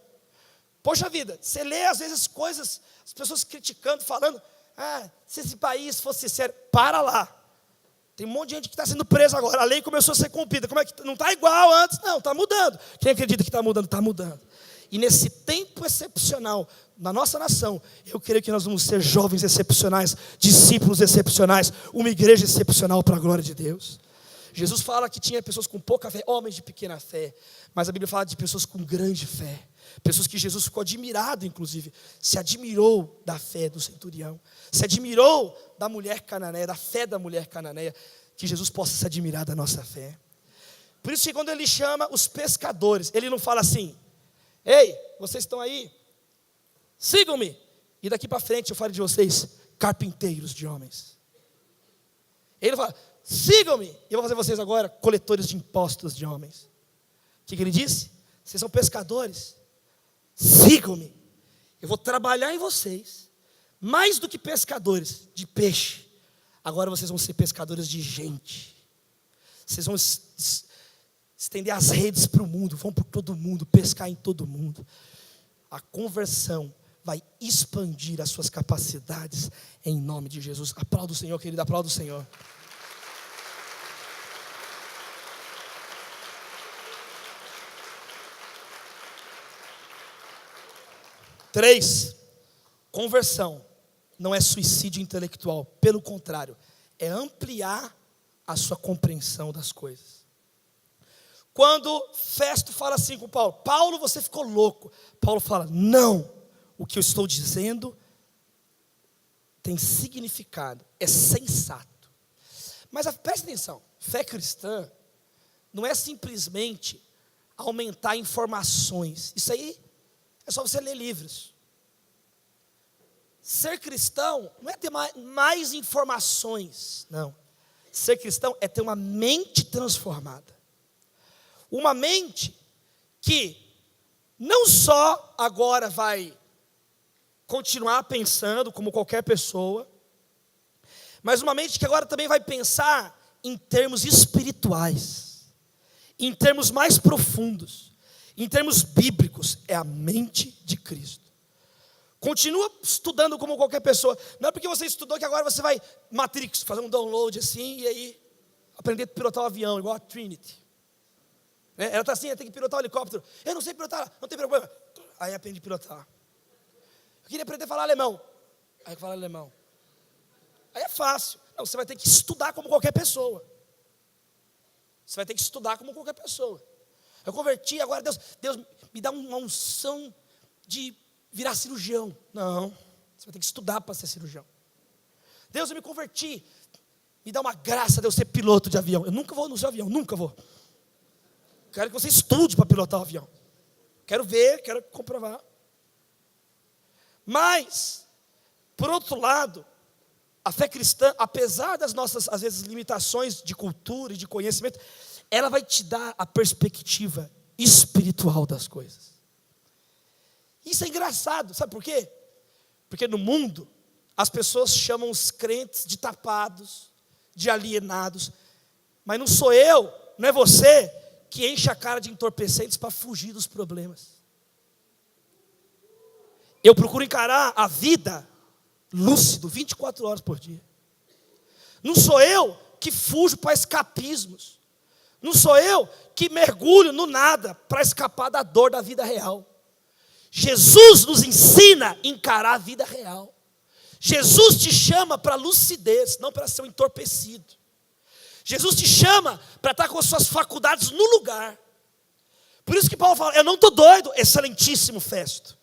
Poxa vida, você lê às vezes coisas, as pessoas criticando, falando, se esse país fosse sério, para lá. Tem um monte de gente que está sendo presa agora, a lei começou a ser cumprida. Como é que não está igual antes? Não, está mudando. Quem acredita que está mudando? Está mudando. E nesse tempo excepcional, na nossa nação, eu creio que nós vamos ser jovens excepcionais, discípulos excepcionais, uma igreja excepcional para a glória de Deus. Jesus fala que tinha pessoas com pouca fé, homens de pequena fé, mas a Bíblia fala de pessoas com grande fé, pessoas que Jesus ficou admirado, inclusive, se admirou da fé do centurião, se admirou da mulher cananeia, da fé da mulher cananeia, que Jesus possa se admirar da nossa fé. Por isso que quando ele chama os pescadores, ele não fala assim, ei, vocês estão aí? Sigam-me. E daqui para frente eu falo de vocês, carpinteiros de homens. Ele fala, sigam-me. E eu vou fazer vocês agora, coletores de impostos de homens. O que ele disse? Vocês são pescadores. Sigam-me. Eu vou trabalhar em vocês. Mais do que pescadores de peixe. Agora vocês vão ser pescadores de gente. Vocês vão estender as redes para o mundo, vão por todo mundo, pescar em todo mundo. A conversão vai expandir as suas capacidades em nome de Jesus. Aplauda o Senhor, querido, aplauda o Senhor. 3, conversão não é suicídio intelectual, pelo contrário, é ampliar a sua compreensão das coisas. Quando Festo fala assim com Paulo, Paulo, você ficou louco. Paulo fala, não, o que eu estou dizendo tem significado, é sensato. Mas preste atenção, fé cristã não é simplesmente aumentar informações. Isso aí é só você ler livros. Ser cristão não é ter mais informações, não. Ser cristão é ter uma mente transformada. Uma mente que não só agora vai continuar pensando como qualquer pessoa, mas uma mente que agora também vai pensar em termos espirituais, em termos mais profundos, em termos bíblicos. É a mente de Cristo. Continua estudando como qualquer pessoa. Não é porque você estudou que agora você vai Matrix, fazer um download assim e aí aprender a pilotar um avião, igual a Trinity. Ela está assim, tem que pilotar um helicóptero. Eu não sei pilotar, não tem problema. Aí aprende a pilotar. Eu queria aprender a falar alemão. Aí fala alemão. Aí é fácil. Não, você vai ter que estudar como qualquer pessoa. Você vai ter que estudar como qualquer pessoa. Eu converti, agora Deus me dá uma unção de virar cirurgião. Não, você vai ter que estudar para ser cirurgião. Deus, eu me converti, me dá uma graça de eu ser piloto de avião. Eu nunca vou no seu avião, nunca vou. Quero que você estude para pilotar o avião. Quero ver, quero comprovar. Mas, por outro lado, a fé cristã, apesar das nossas, às vezes, limitações de cultura e de conhecimento, ela vai te dar a perspectiva espiritual das coisas. Isso é engraçado, sabe por quê? Porque no mundo, as pessoas chamam os crentes de tapados, de alienados, mas não sou eu, não é você, que enche a cara de entorpecentes para fugir dos problemas. Eu procuro encarar a vida lúcido, 24 horas por dia. Não sou eu que fujo para escapismos. Não sou eu que mergulho no nada para escapar da dor da vida real. Jesus nos ensina a encarar a vida real. Jesus te chama para lucidez, não para ser um entorpecido. Jesus te chama para estar com as suas faculdades no lugar. Por isso que Paulo fala, eu não estou doido, excelentíssimo Festo.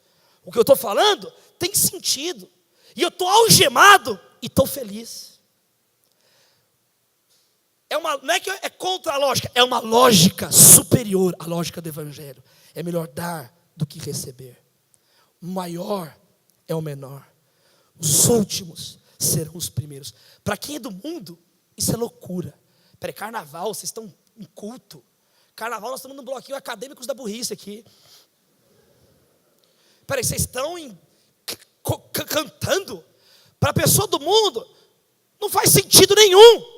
O que eu estou falando tem sentido. E eu estou algemado e estou feliz. Não é que é contra a lógica, é uma lógica superior à lógica do Evangelho. É melhor dar do que receber. O maior é o menor. Os últimos serão os primeiros. Para quem é do mundo, isso é loucura. Peraí, carnaval, vocês estão em culto. Carnaval, nós estamos num bloquinho acadêmicos da burrice aqui. Peraí, vocês estão cantando? Para a pessoa do mundo, não faz sentido nenhum.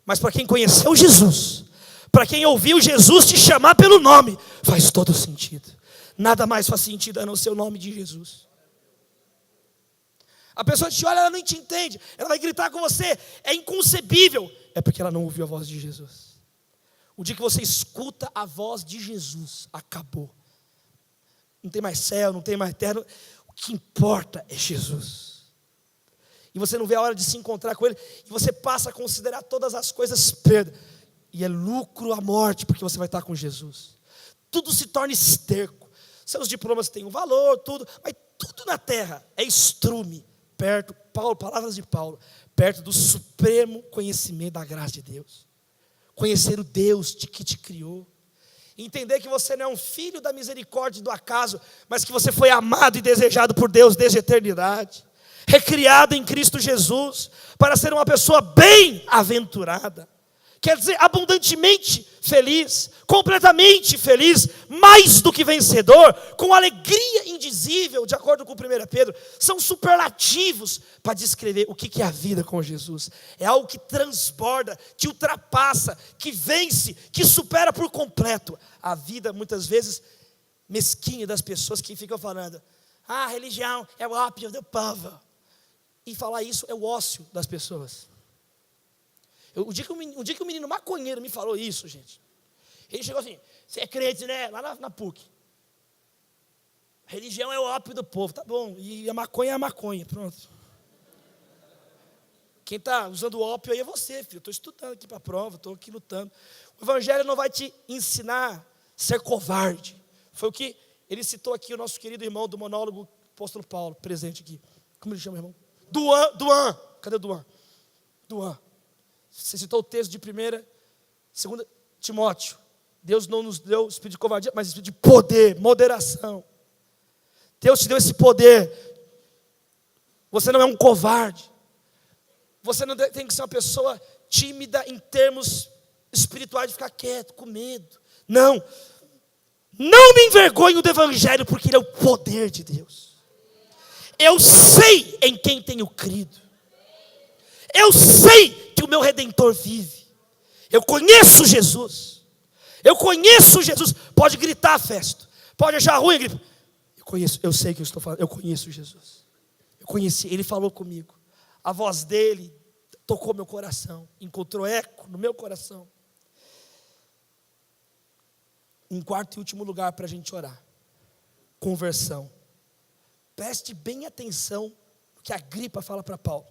Mas para quem conheceu Jesus, para quem ouviu Jesus te chamar pelo nome, faz todo sentido. Nada mais faz sentido a não ser o nome de Jesus. A pessoa te olha, ela não te entende, ela vai gritar com você, é inconcebível. É porque ela não ouviu a voz de Jesus. O dia que você escuta a voz de Jesus, acabou. Não tem mais céu, não tem mais terra. O que importa é Jesus. E você não vê a hora de se encontrar com Ele. E você passa a considerar todas as coisas perda. E é lucro a morte, porque você vai estar com Jesus. Tudo se torna esterco. Seus diplomas têm um valor, tudo. Mas tudo na terra é estrume. Perto, palavras de Paulo. Perto do supremo conhecimento da graça de Deus. Conhecer o Deus que te criou. Entender que você não é um filho da misericórdia e do acaso, mas que você foi amado e desejado por Deus desde a eternidade. Recriado em Cristo Jesus, para ser uma pessoa bem-aventurada. Quer dizer, abundantemente feliz, completamente feliz, mais do que vencedor, com alegria indizível, de acordo com 1 Pedro. São superlativos para descrever o que é a vida com Jesus. É algo que transborda, que ultrapassa, que vence, que supera por completo a vida, muitas vezes, mesquinha das pessoas que ficam falando, a religião é o ópio do povo. E falar isso é o ócio das pessoas. O dia que o menino maconheiro me falou isso, gente, ele chegou assim, você é crente, né? Lá na PUC. A religião é o ópio do povo, tá bom. E a maconha é a maconha, pronto. Quem está usando o ópio aí é você, filho. Eu estou estudando aqui para a prova, estou aqui lutando. O evangelho não vai te ensinar a ser covarde. Foi o que ele citou aqui, o nosso querido irmão do monólogo, apóstolo Paulo, presente aqui. Como ele chama, irmão? Duan. Cadê o Duan? Duan. Você citou o texto de 2 Timóteo. Deus não nos deu espírito de covardia, mas espírito de poder, moderação. Deus te deu esse poder. Você não é um covarde. Você não tem que ser uma pessoa tímida em termos espirituais, de ficar quieto, com medo. Não. Não me envergonho do evangelho, porque ele é o poder de Deus. Eu sei em quem tenho crido. Eu sei que o meu Redentor vive. Eu conheço Jesus. Eu conheço Jesus. Pode gritar, Festo. Pode achar ruim, grita. Eu sei que eu estou falando. Eu conheço Jesus. Eu conheci, ele falou comigo. A voz dele tocou meu coração. Encontrou eco no meu coração. Em quarto e último lugar para a gente orar. Conversão. Preste bem atenção no que a Agripa fala para Paulo.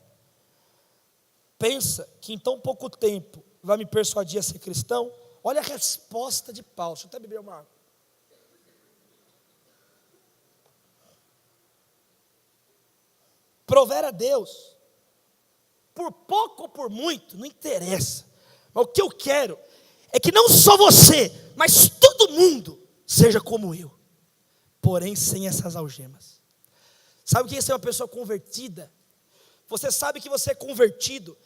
Pensa que em tão pouco tempo vai me persuadir a ser cristão? Olha a resposta de Paulo. Deixa eu até beber uma água. Prover a Deus, por pouco ou por muito, não interessa. Mas o que eu quero é que não só você, mas todo mundo seja como eu. Porém, sem essas algemas. Sabe o que é ser uma pessoa convertida? Você sabe que você é convertido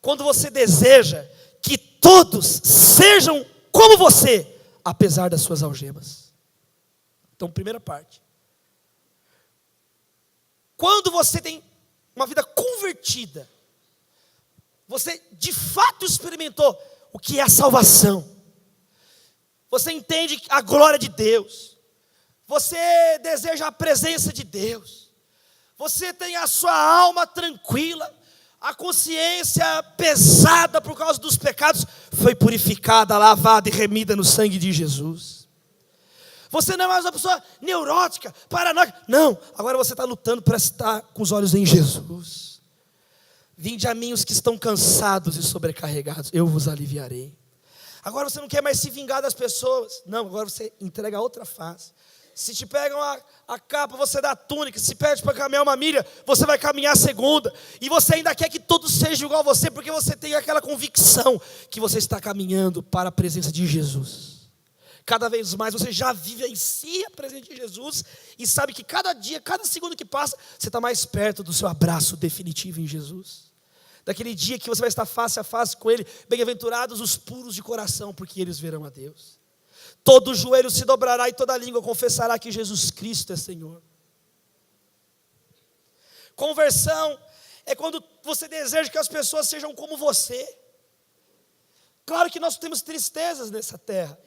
quando você deseja que todos sejam como você, apesar das suas algemas. Então, primeira parte. Quando você tem uma vida convertida, você de fato experimentou o que é a salvação. Você entende a glória de Deus. Você deseja a presença de Deus. Você tem a sua alma tranquila. A consciência pesada por causa dos pecados foi purificada, lavada e remida no sangue de Jesus. Você não é mais uma pessoa neurótica, paranoica. Não, agora você está lutando para estar com os olhos em Jesus. Vinde a mim os que estão cansados e sobrecarregados, eu vos aliviarei. Agora você não quer mais se vingar das pessoas. Não, agora você entrega a outra face. Se te pegam a capa, você dá a túnica. Se pede para caminhar uma milha, você vai caminhar a segunda. E você ainda quer que todos sejam igual a você, porque você tem aquela convicção que você está caminhando para a presença de Jesus. Cada vez mais você já vivencia a presença de Jesus e sabe que cada dia, cada segundo que passa, você está mais perto do seu abraço definitivo em Jesus. Daquele dia que você vai estar face a face com Ele. Bem-aventurados os puros de coração, porque eles verão a Deus. Todo joelho se dobrará e toda língua confessará que Jesus Cristo é Senhor. Conversão é quando você deseja que as pessoas sejam como você. Claro que nós temos tristezas nessa terra.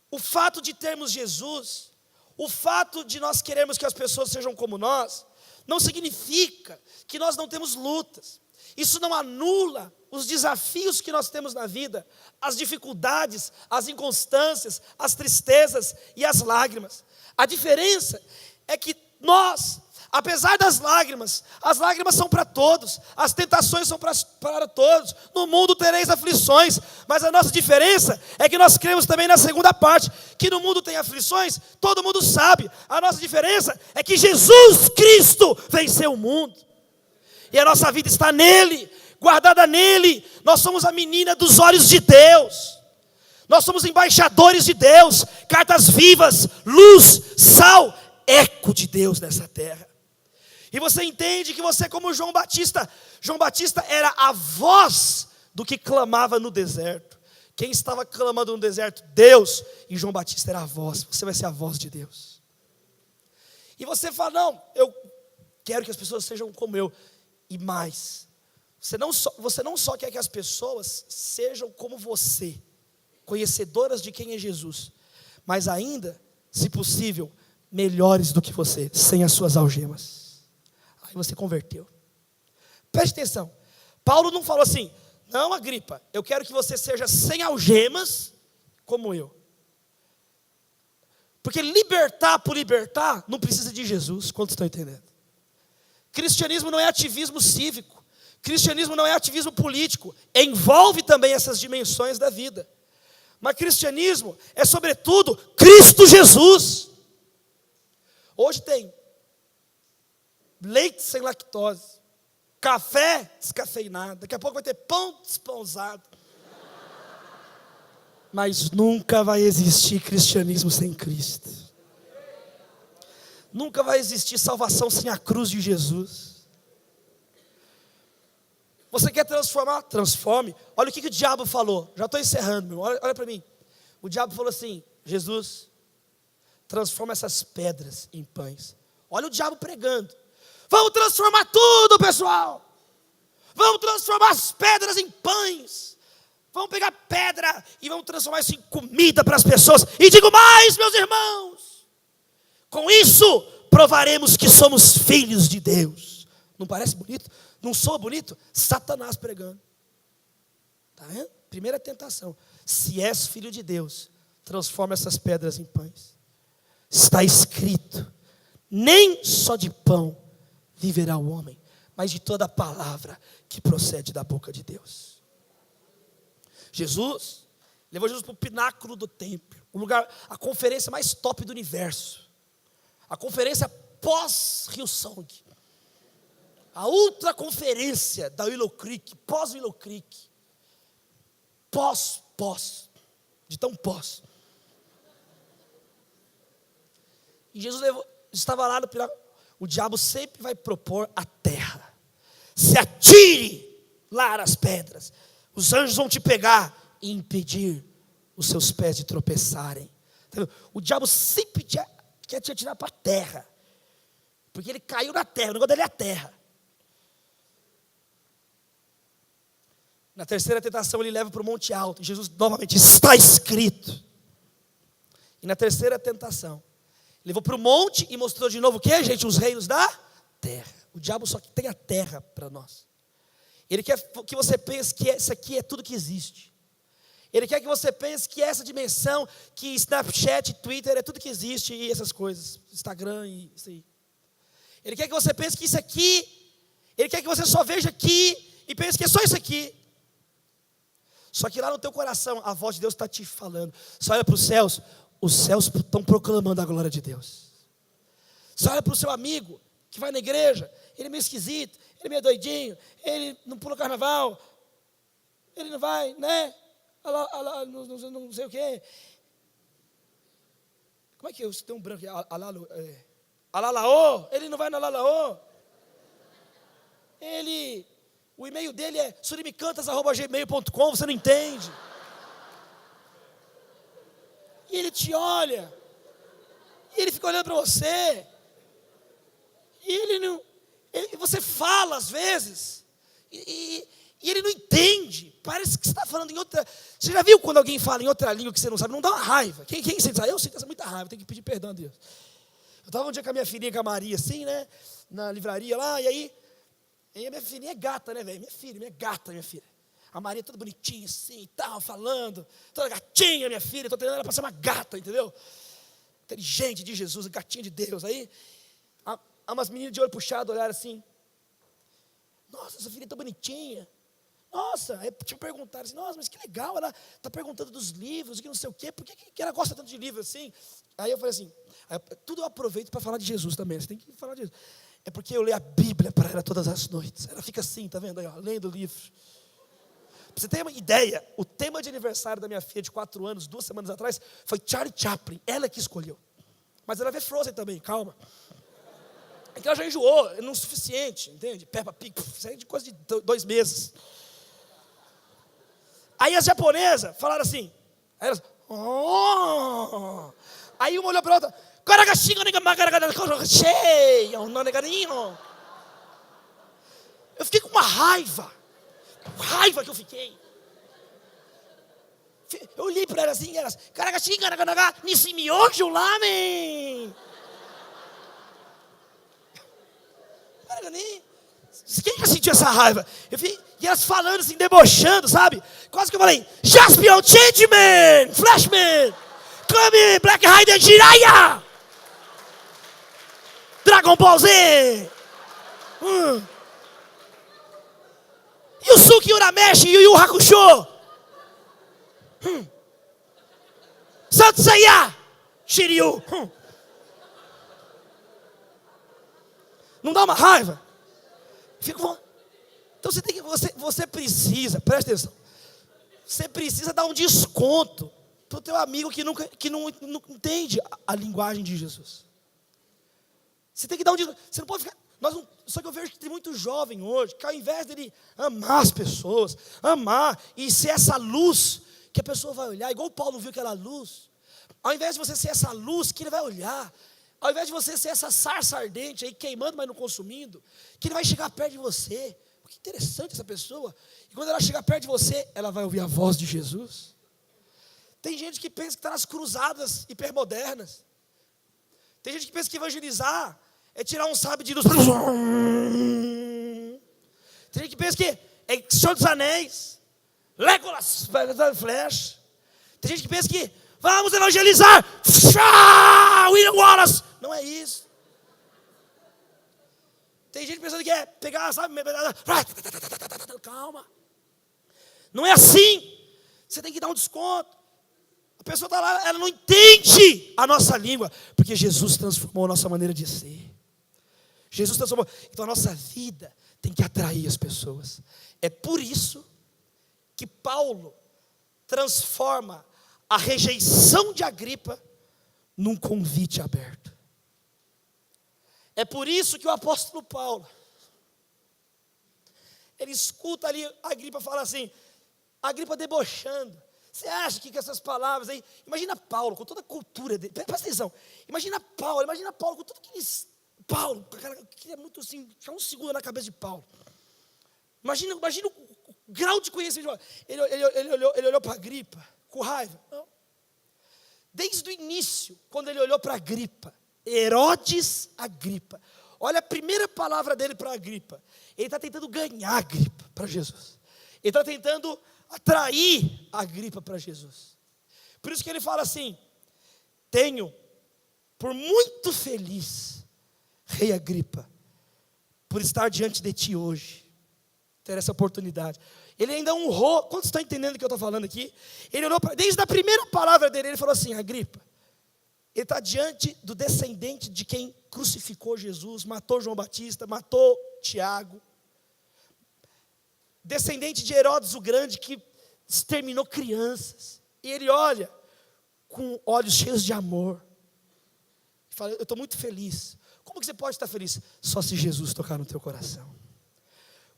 O fato de termos Jesus, o fato de nós queremos que as pessoas sejam como nós, não significa que nós não temos lutas. Isso não anula os desafios que nós temos na vida, as dificuldades, as inconstâncias, as tristezas e as lágrimas. A diferença é que nós, apesar das lágrimas, as lágrimas são para todos, as tentações são para todos. No mundo tereis aflições, mas a nossa diferença é que nós cremos também na segunda parte, que no mundo tem aflições, todo mundo sabe. A nossa diferença é que Jesus Cristo venceu o mundo. E a nossa vida está nele, guardada nele. Nós somos a menina dos olhos de Deus. Nós somos embaixadores de Deus, cartas vivas, luz, sal, eco de Deus nessa terra. E você entende que você, como João Batista era a voz do que clamava no deserto. Quem estava clamando no deserto? Deus. E João Batista era a voz. Você vai ser a voz de Deus. E você fala, não, eu quero que as pessoas sejam como eu. E mais, você não só quer que as pessoas sejam como você, conhecedoras de quem é Jesus, mas ainda, se possível, melhores do que você, sem as suas algemas. Aí você converteu. Preste atenção, Paulo não falou assim, não, Agripa, eu quero que você seja sem algemas, como eu. Porque libertar por libertar não precisa de Jesus, quantos estão entendendo? Cristianismo não é ativismo cívico. Cristianismo não é ativismo político. Envolve também essas dimensões da vida. Mas cristianismo é, sobretudo, Cristo Jesus. Hoje tem leite sem lactose, café descafeinado, daqui a pouco vai ter pão despausado. Mas nunca vai existir cristianismo sem Cristo. Nunca vai existir salvação sem a cruz de Jesus. Você quer transformar? Transforme. Olha o que o diabo falou. Já estou encerrando, meu. Olha para mim. O diabo falou assim: Jesus, transforma essas pedras em pães. Olha o diabo pregando. Vamos transformar tudo, pessoal. Vamos transformar as pedras em pães. Vamos pegar pedra e vamos transformar isso em comida para as pessoas. E digo mais, meus irmãos. Com isso, provaremos que somos filhos de Deus. Não parece bonito? Não sou bonito? Satanás pregando. Tá vendo? Primeira tentação. Se és filho de Deus, transforma essas pedras em pães. Está escrito: nem só de pão viverá o homem, mas de toda palavra que procede da boca de Deus. Jesus levou Jesus para o pináculo do templo, o lugar, a conferência mais top do universo, a conferência pós-Rio Song, a ultra conferência da Willow Creek, pós-Willow Creek, pós, de tão pós. E Jesus estava lá no pináculo. O diabo sempre vai propor a terra. Se atire lá nas pedras. Os anjos vão te pegar e impedir os seus pés de tropeçarem. O diabo sempre quer te atirar para a terra. Porque ele caiu na terra, o negócio dele é a terra. Na terceira tentação ele leva para o monte alto. E Jesus novamente, está escrito. E na terceira tentação, levou para o monte e mostrou de novo o que, gente? Os reinos da terra. O diabo só tem a terra para nós. Ele quer que você pense que isso aqui é tudo que existe. Ele quer que você pense que essa dimensão, que Snapchat, Twitter é tudo que existe e essas coisas, Instagram e isso aí. Ele quer que você pense que isso aqui, ele quer que você só veja aqui e pense que é só isso aqui. Só que lá no teu coração, a voz de Deus está te falando. Você olha para os céus estão proclamando a glória de Deus. Você olha para o seu amigo, que vai na igreja, ele é meio esquisito, ele é meio doidinho, ele não pula carnaval, ele não vai, né? Não sei o quê. Como é que eu tenho um branco aqui? Alalaô, ele não vai no Alalaô. O e-mail dele é surimicantas@gmail.com, você não entende. E ele te olha, e ele fica olhando para você, e você fala às vezes, e ele não entende, parece que você está falando em outra. Você já viu quando alguém fala em outra língua que você não sabe? Não dá uma raiva. Quem sente isso? Eu sinto muita raiva, tenho que pedir perdão a Deus. Eu estava um dia com a minha filhinha, com a Maria, assim, né, na livraria lá, e aí a minha filhinha é gata, né, velho? Minha gata. A Maria toda bonitinha assim e tal, falando, toda gatinha, minha filha, estou treinando ela para ser uma gata, entendeu? Inteligente de Jesus, gatinha de Deus. Aí, há umas meninas de olho puxado olharam assim: nossa, essa filha é tão bonitinha. Nossa, aí te perguntaram assim: nossa, mas que legal, ela está perguntando dos livros, que não sei o quê, por que ela gosta tanto de livro assim? Aí eu falei assim, tudo eu aproveito para falar de Jesus também, você tem que falar de Jesus. É porque eu leio a Bíblia para ela todas as noites. Ela fica assim, tá vendo aí, ó, lendo o livro. Pra você ter uma ideia, o tema de aniversário da minha filha de 4 anos, 2 semanas atrás, foi Charlie Chaplin, ela que escolheu. Mas ela vê Frozen também, calma. É que ela já enjoou, é não o suficiente, entende? Peppa Pig, isso aí é de coisa de 2 meses. Aí as japonesas falaram assim, aí elas, oh! Aí uma olhou para a outra, eu fiquei com uma raiva que eu fiquei. Eu olhei para elas assim, e elas, nesse miojo lá, man. Quem já sentiu essa raiva? E elas falando assim, debochando, sabe? Quase que eu falei, Jaspion, Changeman, Flashman, Kami, Black Rider Jiraiya, Dragon Ball Z, Yusuke Urameshi, Yu Yu Hakusho, Santo Seiya, Shiryu. Não dá uma raiva? Então você precisa, presta atenção, você precisa dar um desconto para o teu amigo que não entende a linguagem de Jesus. Você tem que dar um desconto. Você não pode ficar. Só que eu vejo que tem muito jovem hoje, que ao invés dele amar as pessoas, amar e ser essa luz que a pessoa vai olhar, igual o Paulo viu aquela luz, ao invés de você ser essa luz que ele vai olhar, ao invés de você ser essa sarça ardente aí, queimando, mas não consumindo, que ele vai chegar perto de você. Que interessante essa pessoa. E quando ela chegar perto de você, ela vai ouvir a voz de Jesus. Tem gente que pensa que está nas cruzadas hipermodernas. Tem gente que pensa que evangelizar é tirar um sábio de luz. Tem gente que pensa que é Senhor dos Anéis, Legolas, Flash. Tem gente que pensa que vamos evangelizar, William Wallace. Não é isso. Tem gente pensando que é pegar, sabe? Calma. Não é assim. Você tem que dar um desconto. A pessoa está lá, ela não entende a nossa língua, porque Jesus transformou a nossa maneira de ser. Jesus transformou. Então a nossa vida tem que atrair as pessoas. É por isso que Paulo transforma a rejeição de Agripa num convite aberto. É por isso que o apóstolo Paulo, ele escuta ali a Agripa falar assim, a Agripa debochando. Você acha que com essas palavras aí, imagina Paulo com toda a cultura dele, presta atenção, imagina Paulo com tudo aqueles, Paulo, que é muito assim, já um segundo na cabeça de Paulo. Imagina o grau de conhecimento. Ele olhou para Agripa com raiva. Não. Desde o início, quando ele olhou para Agripa, Herodes Agripa. Olha a primeira palavra dele para Agripa. Ele está tentando ganhar Agripa para Jesus. Ele está tentando atrair Agripa para Jesus. Por isso que ele fala assim: tenho por muito feliz, rei Agripa, por estar diante de ti hoje, ter essa oportunidade. Ele ainda honrou. Quantos estão entendendo o que eu estou falando aqui? Ele olhou desde a primeira palavra dele, ele falou assim: Agripa, ele está diante do descendente de quem crucificou Jesus, matou João Batista, matou Tiago. Descendente de Herodes o Grande, que exterminou crianças. E ele olha com olhos cheios de amor. E fala: eu estou muito feliz. Como que você pode estar feliz? Só se Jesus tocar no teu coração.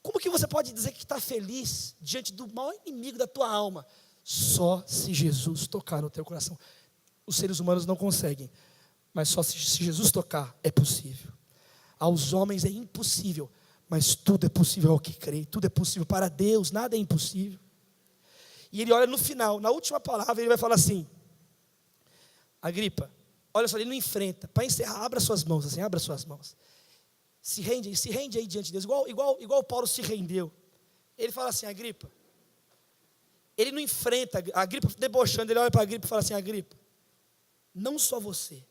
Como que você pode dizer que está feliz diante do maior inimigo da tua alma? Só se Jesus tocar no teu coração. Os seres humanos não conseguem, mas só se Jesus tocar é possível. Aos homens é impossível, mas tudo é possível ao que crê. Tudo é possível para Deus, nada é impossível. E ele olha no final, na última palavra, ele vai falar assim: Agripa, olha só, ele não enfrenta. Para encerrar, abra suas mãos, assim, abra suas mãos. Se rende aí diante de Deus, igual Paulo se rendeu. Ele fala assim: Agripa, ele não enfrenta, a Agripa debochando, ele olha para a Agripa e fala assim: Agripa, não só você,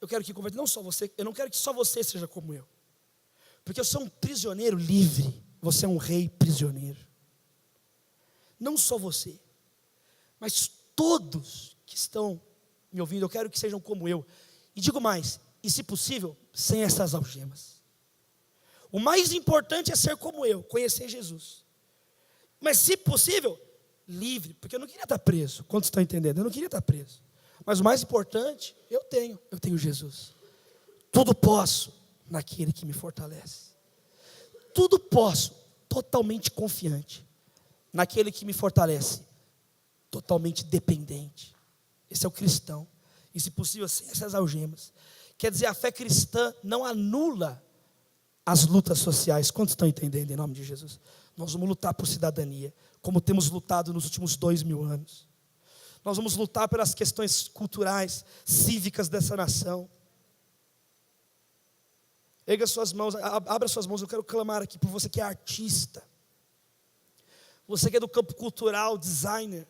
eu quero que converta, não só você, eu não quero que só você seja como eu, porque eu sou um prisioneiro livre, você é um rei prisioneiro. Não só você, mas todos que estão me ouvindo, eu quero que sejam como eu. E digo mais, e se possível, sem essas algemas. O mais importante é ser como eu, conhecer Jesus. Mas se possível, livre, porque eu não queria estar preso. Quantos estão entendendo? Eu não queria estar preso. Mas o mais importante, eu tenho Jesus. Tudo posso naquele que me fortalece. Tudo posso, totalmente confiante naquele que me fortalece, totalmente dependente. Esse é o cristão. E se possível, sem essas algemas. Quer dizer, a fé cristã não anula as lutas sociais. Quantos estão entendendo em nome de Jesus? Nós vamos lutar por cidadania, como temos lutado nos últimos 2000 anos. Nós vamos lutar pelas questões culturais, cívicas dessa nação. Erga suas mãos, abra suas mãos, eu quero clamar aqui por você que é artista. Você que é do campo cultural, designer.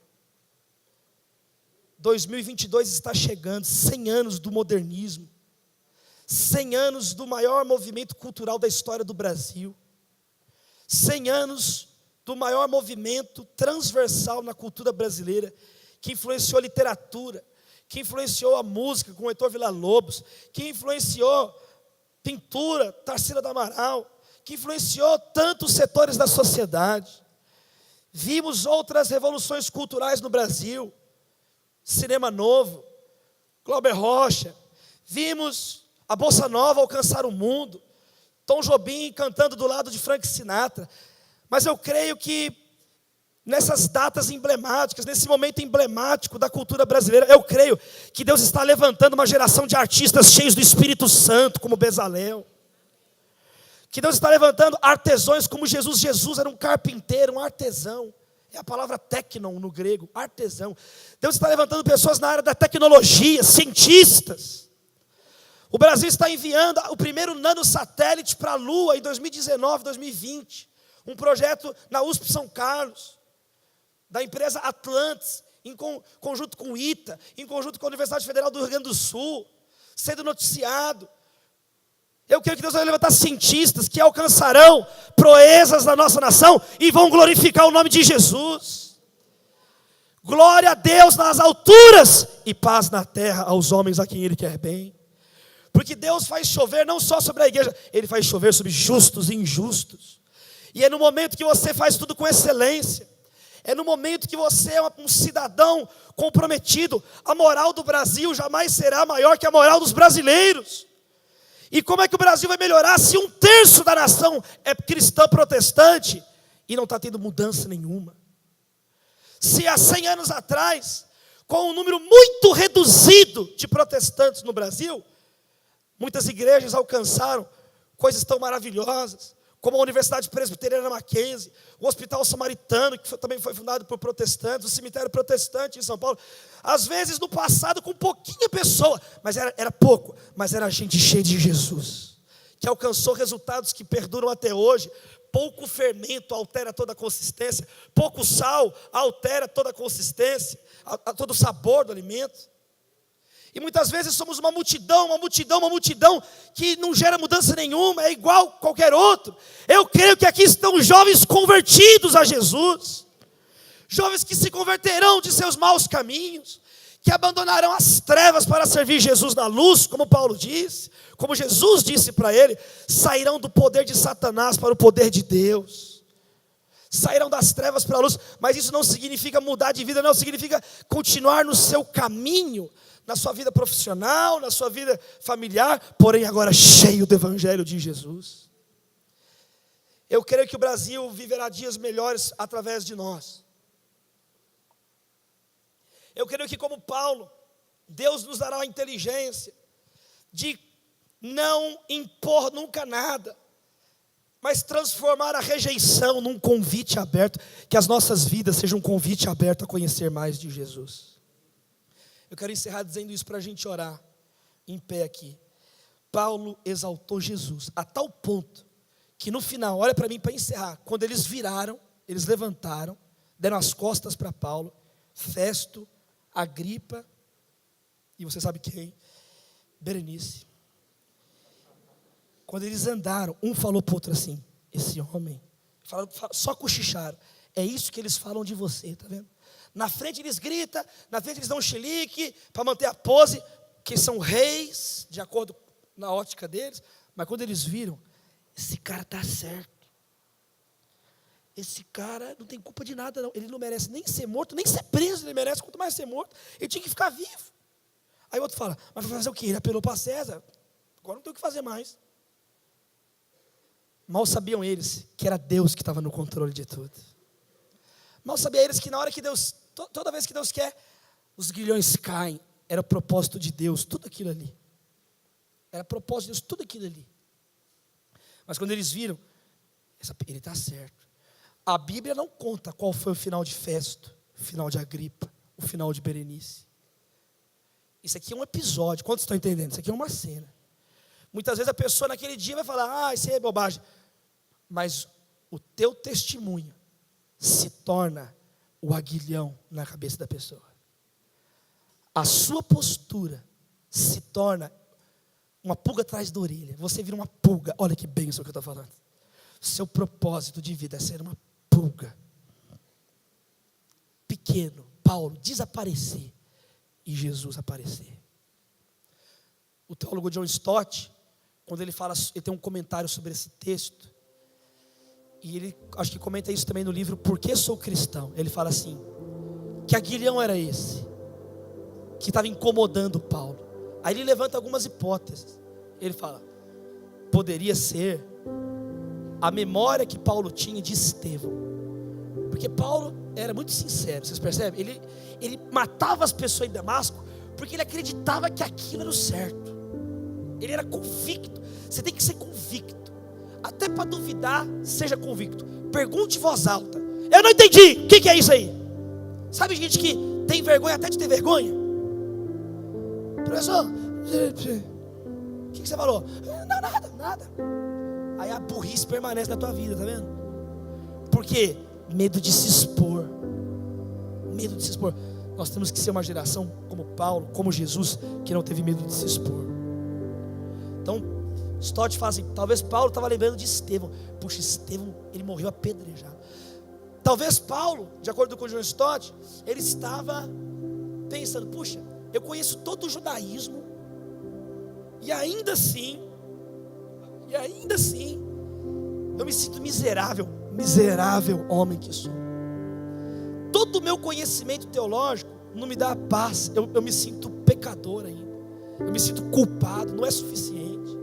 2022 está chegando, 100 anos do modernismo, 100 anos do maior movimento cultural da história do Brasil, 100 anos do maior movimento transversal na cultura brasileira, que influenciou a literatura, que influenciou a música com o Heitor Villa-Lobos, que influenciou pintura, Tarsila do Amaral, que influenciou tantos setores da sociedade. Vimos outras revoluções culturais no Brasil, Cinema Novo, Glauber Rocha, vimos a Bossa Nova alcançar o mundo, Tom Jobim cantando do lado de Frank Sinatra. Mas eu creio que nessas datas emblemáticas, nesse momento emblemático da cultura brasileira, eu creio que Deus está levantando uma geração de artistas cheios do Espírito Santo, como Bezalel. Que Deus está levantando artesãos como Jesus. Jesus era um carpinteiro, um artesão. É a palavra teknon no grego, artesão. Deus está levantando pessoas na área da tecnologia, cientistas. O Brasil está enviando o primeiro nanosatélite para a Lua em 2019, 2020. Um projeto na USP São Carlos, da empresa Atlantis, em conjunto com o ITA, em conjunto com a Universidade Federal do Rio Grande do Sul, sendo noticiado. Eu creio que Deus vai levantar cientistas que alcançarão proezas da nossa nação e vão glorificar o nome de Jesus. Glória a Deus nas alturas e paz na terra aos homens a quem Ele quer bem. Porque Deus faz chover não só sobre a igreja, Ele faz chover sobre justos e injustos. E é no momento que você faz tudo com excelência, é no momento que você é um cidadão comprometido, a moral do Brasil jamais será maior que a moral dos brasileiros. E como é que o Brasil vai melhorar se 1/3 da nação é cristã protestante e não está tendo mudança nenhuma? Se há 100 anos atrás, com um número muito reduzido de protestantes no Brasil, muitas igrejas alcançaram coisas tão maravilhosas, como a Universidade Presbiteriana Mackenzie, o Hospital Samaritano, que também foi fundado por protestantes, o cemitério protestante em São Paulo. Às vezes no passado com pouquinha pessoa, mas era pouco, mas era gente cheia de Jesus, que alcançou resultados que perduram até hoje. Pouco fermento altera toda a consistência, pouco sal altera toda a consistência, todo o sabor do alimento. E muitas vezes somos uma multidão que não gera mudança nenhuma, é igual qualquer outro. Eu creio que aqui estão jovens convertidos a Jesus, jovens que se converterão de seus maus caminhos, que abandonarão as trevas para servir Jesus na luz, como Paulo disse, como Jesus disse para ele, sairão do poder de Satanás para o poder de Deus. Sairão das trevas para a luz, mas isso não significa mudar de vida, não, significa continuar no seu caminho, na sua vida profissional, na sua vida familiar, porém agora cheio do Evangelho de Jesus. Eu creio que o Brasil viverá dias melhores através de nós. Eu creio que, como Paulo, Deus nos dará a inteligência de não impor nunca nada, mas transformar a rejeição num convite aberto, que as nossas vidas sejam um convite aberto a conhecer mais de Jesus. Eu quero encerrar dizendo isso para a gente orar, em pé aqui. Paulo exaltou Jesus, a tal ponto, que no final, olha para mim para encerrar, quando eles viraram, eles levantaram, deram as costas para Paulo, Festo, Agripa, e você sabe quem? Berenice. Quando eles andaram, um falou para o outro assim, esse homem, só cochicharam, é isso que eles falam de você, está vendo? Na frente eles gritam, na frente eles dão um chilique, para manter a pose, que são reis, de acordo na ótica deles, mas quando eles viram, esse cara está certo, esse cara não tem culpa de nada não, ele não merece nem ser morto, nem ser preso, ele merece, quanto mais ser morto, ele tinha que ficar vivo. Aí o outro fala, mas vai fazer o quê? Ele apelou para César, agora não tem o que fazer mais. Mal sabiam eles que era Deus que estava no controle de tudo. Mal sabiam eles que na hora que Deus, toda vez que Deus quer, os grilhões caem. Era o propósito de Deus, tudo aquilo ali. Era propósito de Deus, tudo aquilo ali. Mas quando eles viram, ele está certo. A Bíblia não conta qual foi o final de Festo, o final de Agripa, o final de Berenice. Isso aqui é um episódio, quantos estão entendendo? Isso aqui é uma cena. Muitas vezes a pessoa naquele dia vai falar, isso aí é bobagem. Mas o teu testemunho se torna o aguilhão na cabeça da pessoa. a sua postura se torna uma pulga atrás da orelha. Você vira uma pulga. Olha que bênção que eu estou falando. Seu propósito de vida é ser uma pulga. Pequeno, Paulo, desaparecer e Jesus aparecer. O teólogo John Stott, quando ele fala, ele tem um comentário sobre esse texto, e ele, acho que comenta isso também no livro Por que Sou Cristão? Ele fala assim, que aguilhão era esse que estava incomodando Paulo? Aí ele levanta algumas hipóteses. Ele fala, poderia ser a memória que Paulo tinha de Estevão, porque Paulo era muito sincero, vocês percebem? Ele matava as pessoas em Damasco porque ele acreditava que aquilo era o certo. Ele era convicto. Você tem que ser convicto. Até para duvidar, seja convicto. Pergunte em voz alta. Eu não entendi, o que é isso aí? Sabe gente que tem vergonha até de ter vergonha? Professor, o que você falou? Não, nada. Aí a burrice permanece na tua vida, tá vendo? Por quê? Medo de se expor. Medo de se expor. Nós temos que ser uma geração como Paulo, como Jesus, que não teve medo de se expor. Então, Stott fala assim, talvez Paulo estava lembrando de Estevão. Puxa, Estevão, ele morreu apedrejado. Talvez Paulo, de acordo com o John Stott, ele estava pensando, puxa, eu conheço todo o judaísmo, e ainda assim, eu me sinto miserável homem que sou. Todo o meu conhecimento teológico não me dá paz, eu me sinto pecador ainda, eu me sinto culpado, não é suficiente.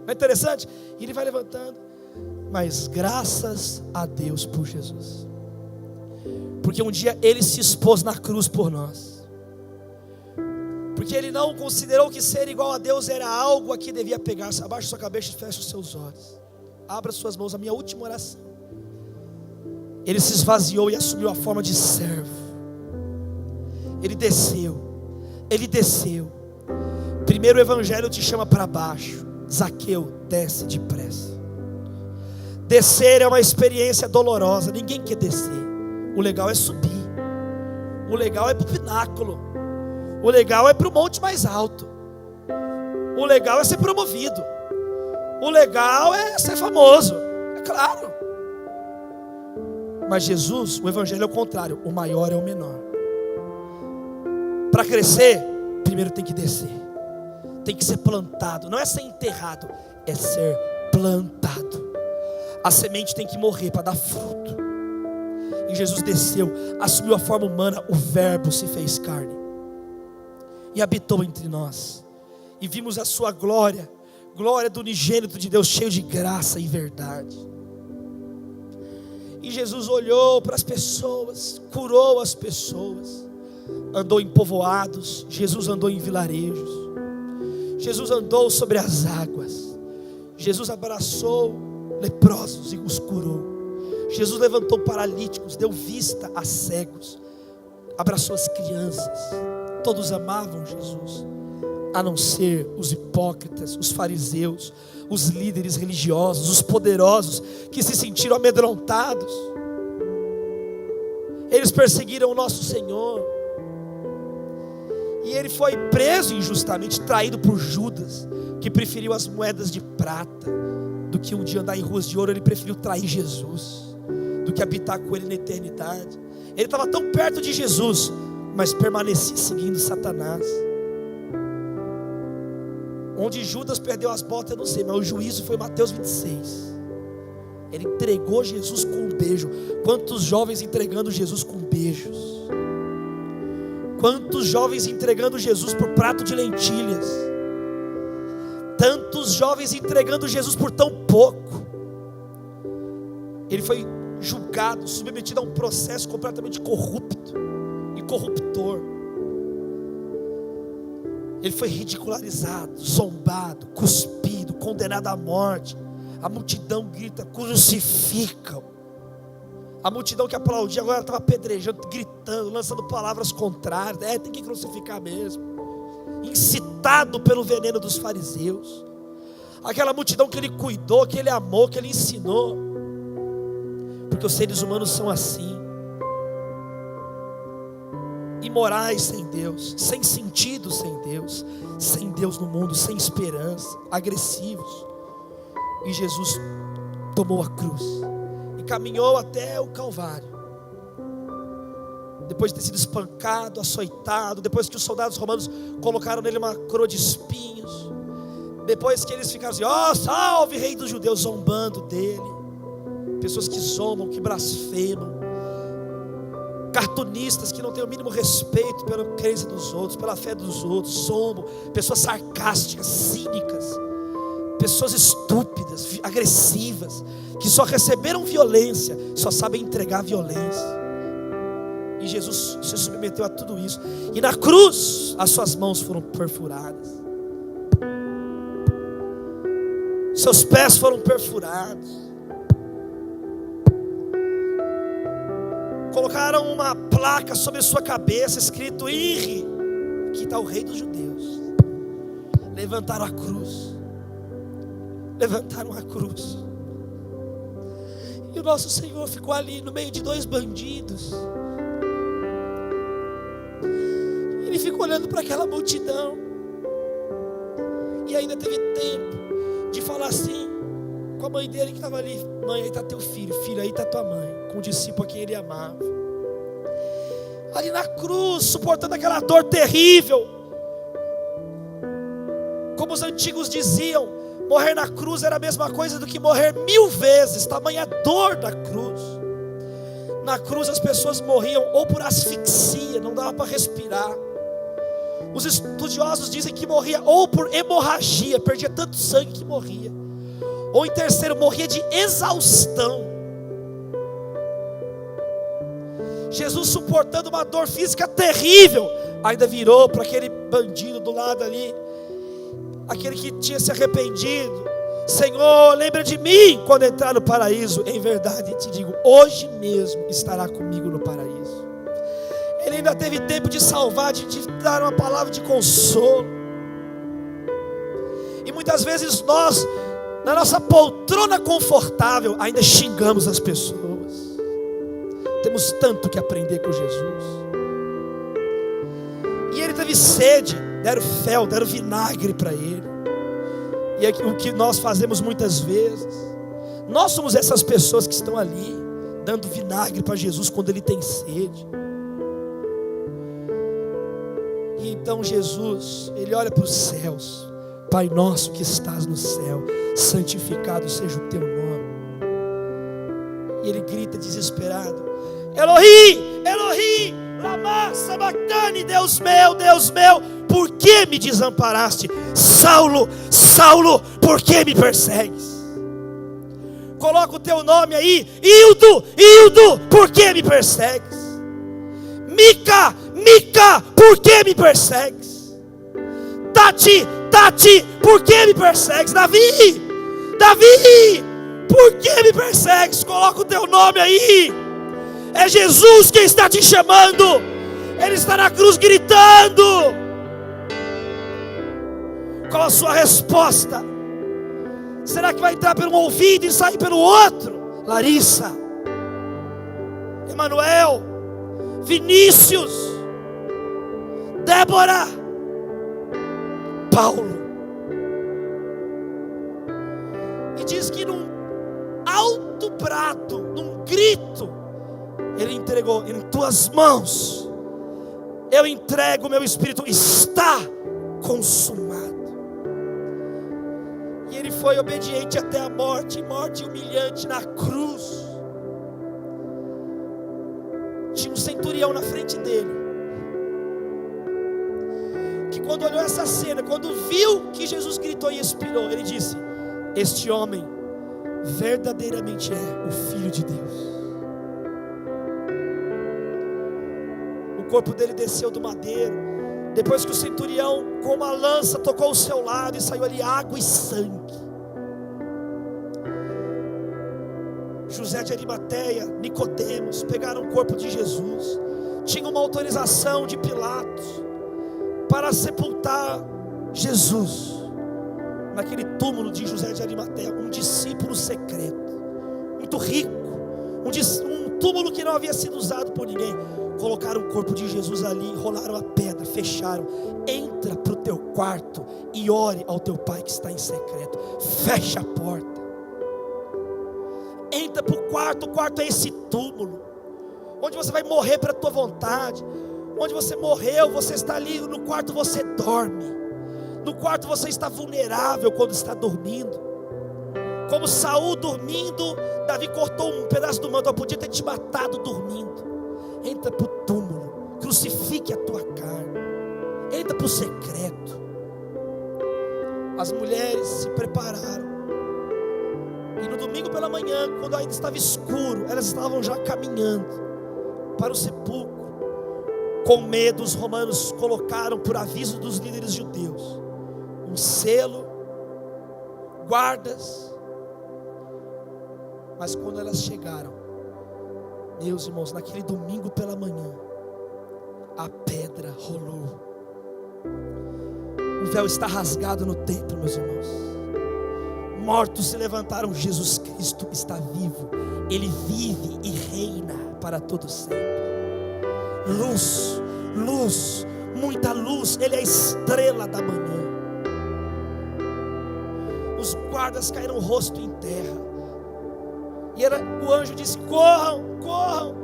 Não é interessante? E ele vai levantando, mas graças a Deus por Jesus, porque um dia ele se expôs na cruz por nós, porque ele não considerou que ser igual a Deus era algo a que devia pegar-se. Abaixe sua cabeça e feche os seus olhos, abra suas mãos, a minha última oração. Ele se esvaziou e assumiu a forma de servo. Ele desceu. Primeiro o evangelho te chama para baixo. Zaqueu, desce depressa. Descer é uma experiência dolorosa. Ninguém quer descer. O legal é subir. O legal é para o pináculo. O legal é para o monte mais alto. O legal é ser promovido. O legal é ser famoso. É claro. Mas Jesus, o evangelho é o contrário. O maior é o menor. Para crescer, primeiro tem que descer. Tem que ser plantado. Não é ser enterrado, é ser plantado. A semente tem que morrer para dar fruto. E Jesus desceu, assumiu a forma humana. O verbo se fez carne e habitou entre nós. E vimos a sua glória. Glória do unigênito de Deus, cheio de graça e verdade. E Jesus olhou para as pessoas, curou as pessoas, andou em povoados, Jesus andou em vilarejos, Jesus andou sobre as águas, Jesus abraçou leprosos e os curou, Jesus levantou paralíticos, deu vista a cegos, abraçou as crianças. Todos amavam Jesus, a não ser os hipócritas, os fariseus, os líderes religiosos, os poderosos, que se sentiram amedrontados. Eles perseguiram o nosso Senhor, e ele foi preso injustamente, traído por Judas, que preferiu as moedas de prata do que um dia andar em ruas de ouro. Ele preferiu trair Jesus do que habitar com ele na eternidade. Ele estava tão perto de Jesus, mas permanecia seguindo Satanás. Onde Judas perdeu as botas eu não sei, mas o juízo foi Mateus 26. Ele entregou Jesus com um beijo. Quantos jovens entregando Jesus com beijos? Quantos jovens entregando Jesus por prato de lentilhas? Tantos jovens entregando Jesus por tão pouco. Ele foi julgado, submetido a um processo completamente corrupto e corruptor. Ele foi ridicularizado, zombado, cuspido, condenado à morte. A multidão grita, crucificam. A multidão que aplaudia agora estava apedrejando, gritando, lançando palavras contrárias. Tem que crucificar mesmo. Incitado pelo veneno dos fariseus. Aquela multidão que ele cuidou, que ele amou, que ele ensinou. Porque os seres humanos são assim. imorais sem Deus, sem sentido sem Deus no mundo, sem esperança, agressivos. E Jesus tomou a cruz e caminhou até o Calvário. Depois de ter sido espancado, açoitado, depois que os soldados romanos colocaram nele uma coroa de espinhos, depois que eles ficaram assim: ó, salve rei dos judeus, zombando dele. Pessoas que zombam, que blasfemam, cartunistas que não têm o mínimo respeito pela crença dos outros, pela fé dos outros, zombam, pessoas sarcásticas, cínicas, pessoas estúpidas, agressivas, que só receberam violência, só sabem entregar violência. E Jesus se submeteu a tudo isso, e na cruz as suas mãos foram perfuradas, seus pés foram perfurados. Colocaram uma placa sobre sua cabeça, escrito: Ire, aqui está o rei dos judeus. Levantaram a cruz. Levantaram a cruz. E o nosso Senhor ficou ali no meio de dois bandidos. Ele ficou olhando para aquela multidão. E ainda teve tempo de falar assim com a mãe dele que estava ali: mãe, aí está teu filho, filho, aí está tua mãe, com o discípulo a quem ele amava. Ali na cruz, suportando aquela dor terrível. Como os antigos diziam, morrer na cruz era a mesma coisa do que morrer 1000 vezes, tamanha dor da cruz. Na cruz as pessoas morriam ou por asfixia, não dava para respirar. Os estudiosos dizem que morria ou por hemorragia, perdia tanto sangue que morria. Ou em terceiro, morria de exaustão. Jesus, suportando uma dor física terrível, ainda virou para aquele bandido do lado ali, aquele que tinha se arrependido: Senhor, lembra de mim quando entrar no paraíso. Em verdade te digo, hoje mesmo estará comigo no paraíso. Ele ainda teve tempo de salvar, de dar uma palavra de consolo. E muitas vezes nós, na nossa poltrona confortável, ainda xingamos as pessoas. Temos tanto que aprender com Jesus. E ele teve sede, deram fel, deram vinagre para ele. E é o que nós fazemos muitas vezes. Nós somos essas pessoas que estão ali, dando vinagre para Jesus quando ele tem sede. E então Jesus, ele olha para os céus: Pai nosso que estás no céu, santificado seja o teu nome. E ele grita desesperado: Elohi, Elohi, lama sabachthani, Deus meu, por que me desamparaste? Saulo, Saulo, por que me persegues? Coloca o teu nome aí: Ildo, Ildo, por que me persegues? Mica, Mica, por que me persegues? Tati, Tati, por que me persegues? Davi, Davi, por que me persegues? Coloca o teu nome aí. É Jesus quem está te chamando. Ele está na cruz gritando. Qual a sua resposta? Será que vai entrar pelo um ouvido e sair pelo outro? Larissa, Emanuel, Vinícius, Débora, Paulo. E diz que num alto brado, num grito, ele entregou: em tuas mãos eu entrego o meu espírito, está consumado. E ele foi obediente até a morte, morte humilhante na cruz. Tinha um centurião na frente dele, que quando olhou essa cena, quando viu que Jesus gritou e expirou, ele disse: este homem verdadeiramente é o Filho de Deus. O corpo dele desceu do madeiro, depois que o centurião com uma lança tocou o seu lado, e saiu ali água e sangue. José de Arimateia, Nicodemos pegaram o corpo de Jesus. Tinha uma autorização de Pilatos para sepultar Jesus naquele túmulo de José de Arimateia, um discípulo secreto, muito rico, um túmulo que não havia sido usado por ninguém. colocaram o corpo de Jesus ali, enrolaram a pedra, fecharam. Entra para o teu quarto e ore ao teu pai que está em secreto. Fecha a porta. Entra para o quarto é esse túmulo, onde você vai morrer para a tua vontade. Onde você morreu, você está ali no quarto, você dorme. No quarto você está vulnerável quando está dormindo. Como Saul dormindo, Davi cortou um pedaço do manto, podia ter te matado dormindo. Entra para o túmulo, crucifique a tua carne. Entra para o secreto. As mulheres se prepararam. E no domingo pela manhã, quando ainda estava escuro, elas estavam já caminhando para o sepulcro. Com medo, os romanos colocaram, por aviso dos líderes judeus, um selo, guardas. Mas quando elas chegaram, meus irmãos, naquele domingo pela manhã, a pedra rolou. O véu está rasgado no templo, meus irmãos. Mortos se levantaram. Jesus Cristo está vivo. Ele vive e reina para todo sempre. Luz, luz, muita luz. Ele é a estrela da manhã. Os guardas caíram o rosto em terra. E o anjo disse: corram, corram.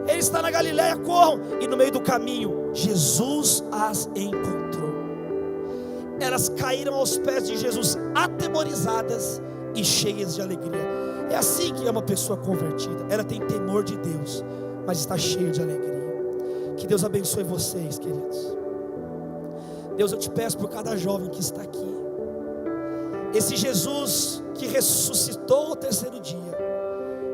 Ele está na Galileia, corram. E no meio do caminho, Jesus as encontrou. Elas caíram aos pés de Jesus, atemorizadas e cheias de alegria. É assim que é uma pessoa convertida. Ela tem temor de Deus, mas está cheia de alegria. Que Deus abençoe vocês, queridos. Deus, eu te peço por cada jovem que está aqui. Esse Jesus que ressuscitou ao terceiro dia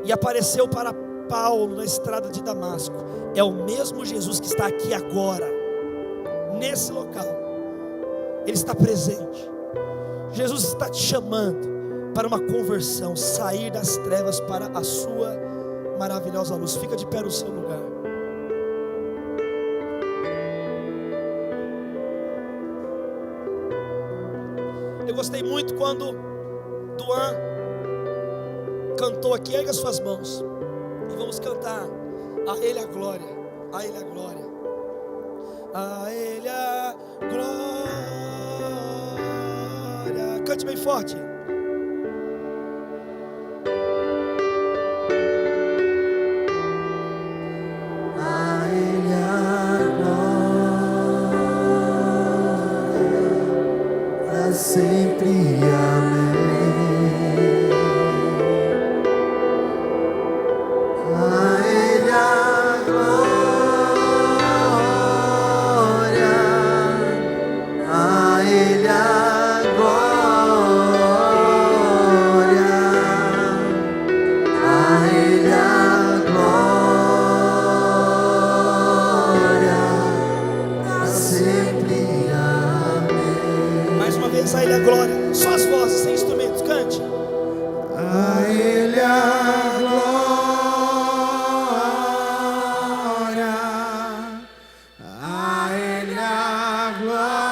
e apareceu para Paulo na estrada de Damasco, é o mesmo Jesus que está aqui agora, nesse local. Ele está presente. Jesus está te chamando para uma conversão, sair das trevas para a sua maravilhosa luz. Fica de pé no seu lugar. Eu gostei muito quando Duan cantou aqui. Erga suas mãos e vamos cantar: a Ele a glória, a Ele a glória, a Ele a glória. Cante bem forte. A Ele a glória, pra sempre. Amém. A Ele a glória, a Ele a glória, a Ele a glória, pra sempre. Amém. Mais uma vez, a Ele a glória. Só as vozes, sem instrumentos, cante. A Ele a glória, a Ele a glória,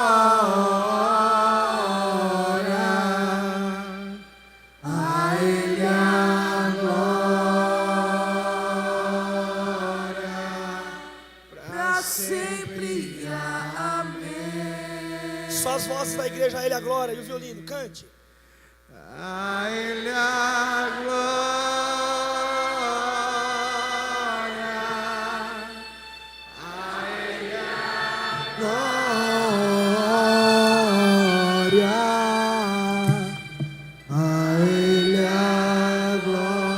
a Ele a glória, pra sempre. Amém. Só as vozes da igreja, a Ele a glória. E o violino, cante. A Ele a glória, a Ele a glória, a Ele a glória,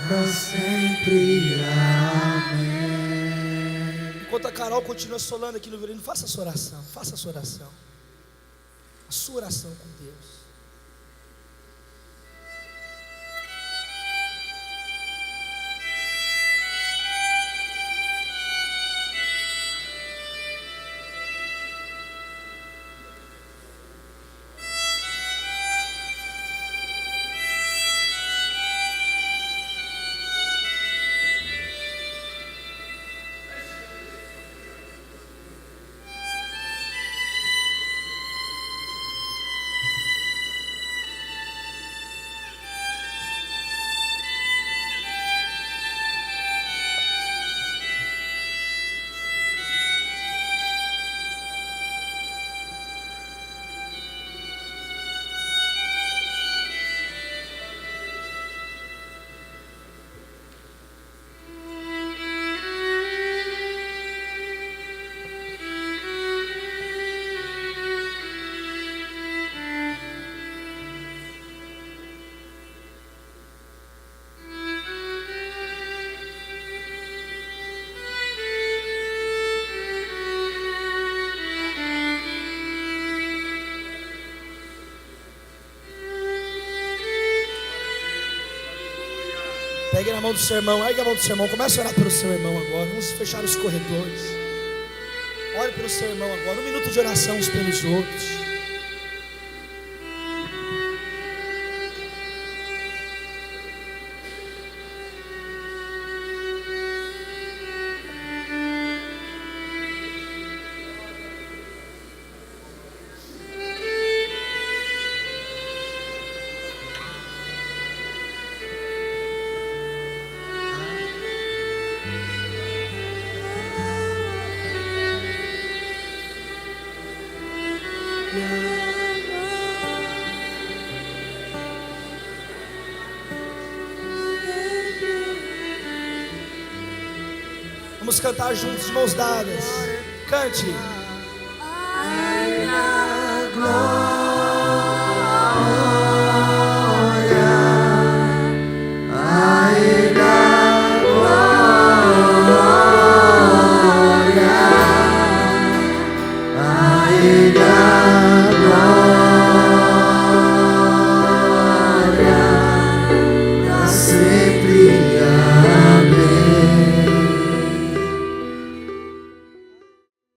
pra sempre. Amém. Enquanto a Carol continua solando aqui no violino, faça a sua oração, faça a sua oração. A sua oração com Deus. Pegue na mão do seu irmão, ergue a mão do seu irmão, comece a orar pelo seu irmão agora. Vamos fechar os corredores. Ore pelo seu irmão agora, 1 minuto de oração uns pelos outros. Vamos cantar juntos, de mãos dadas. Cante.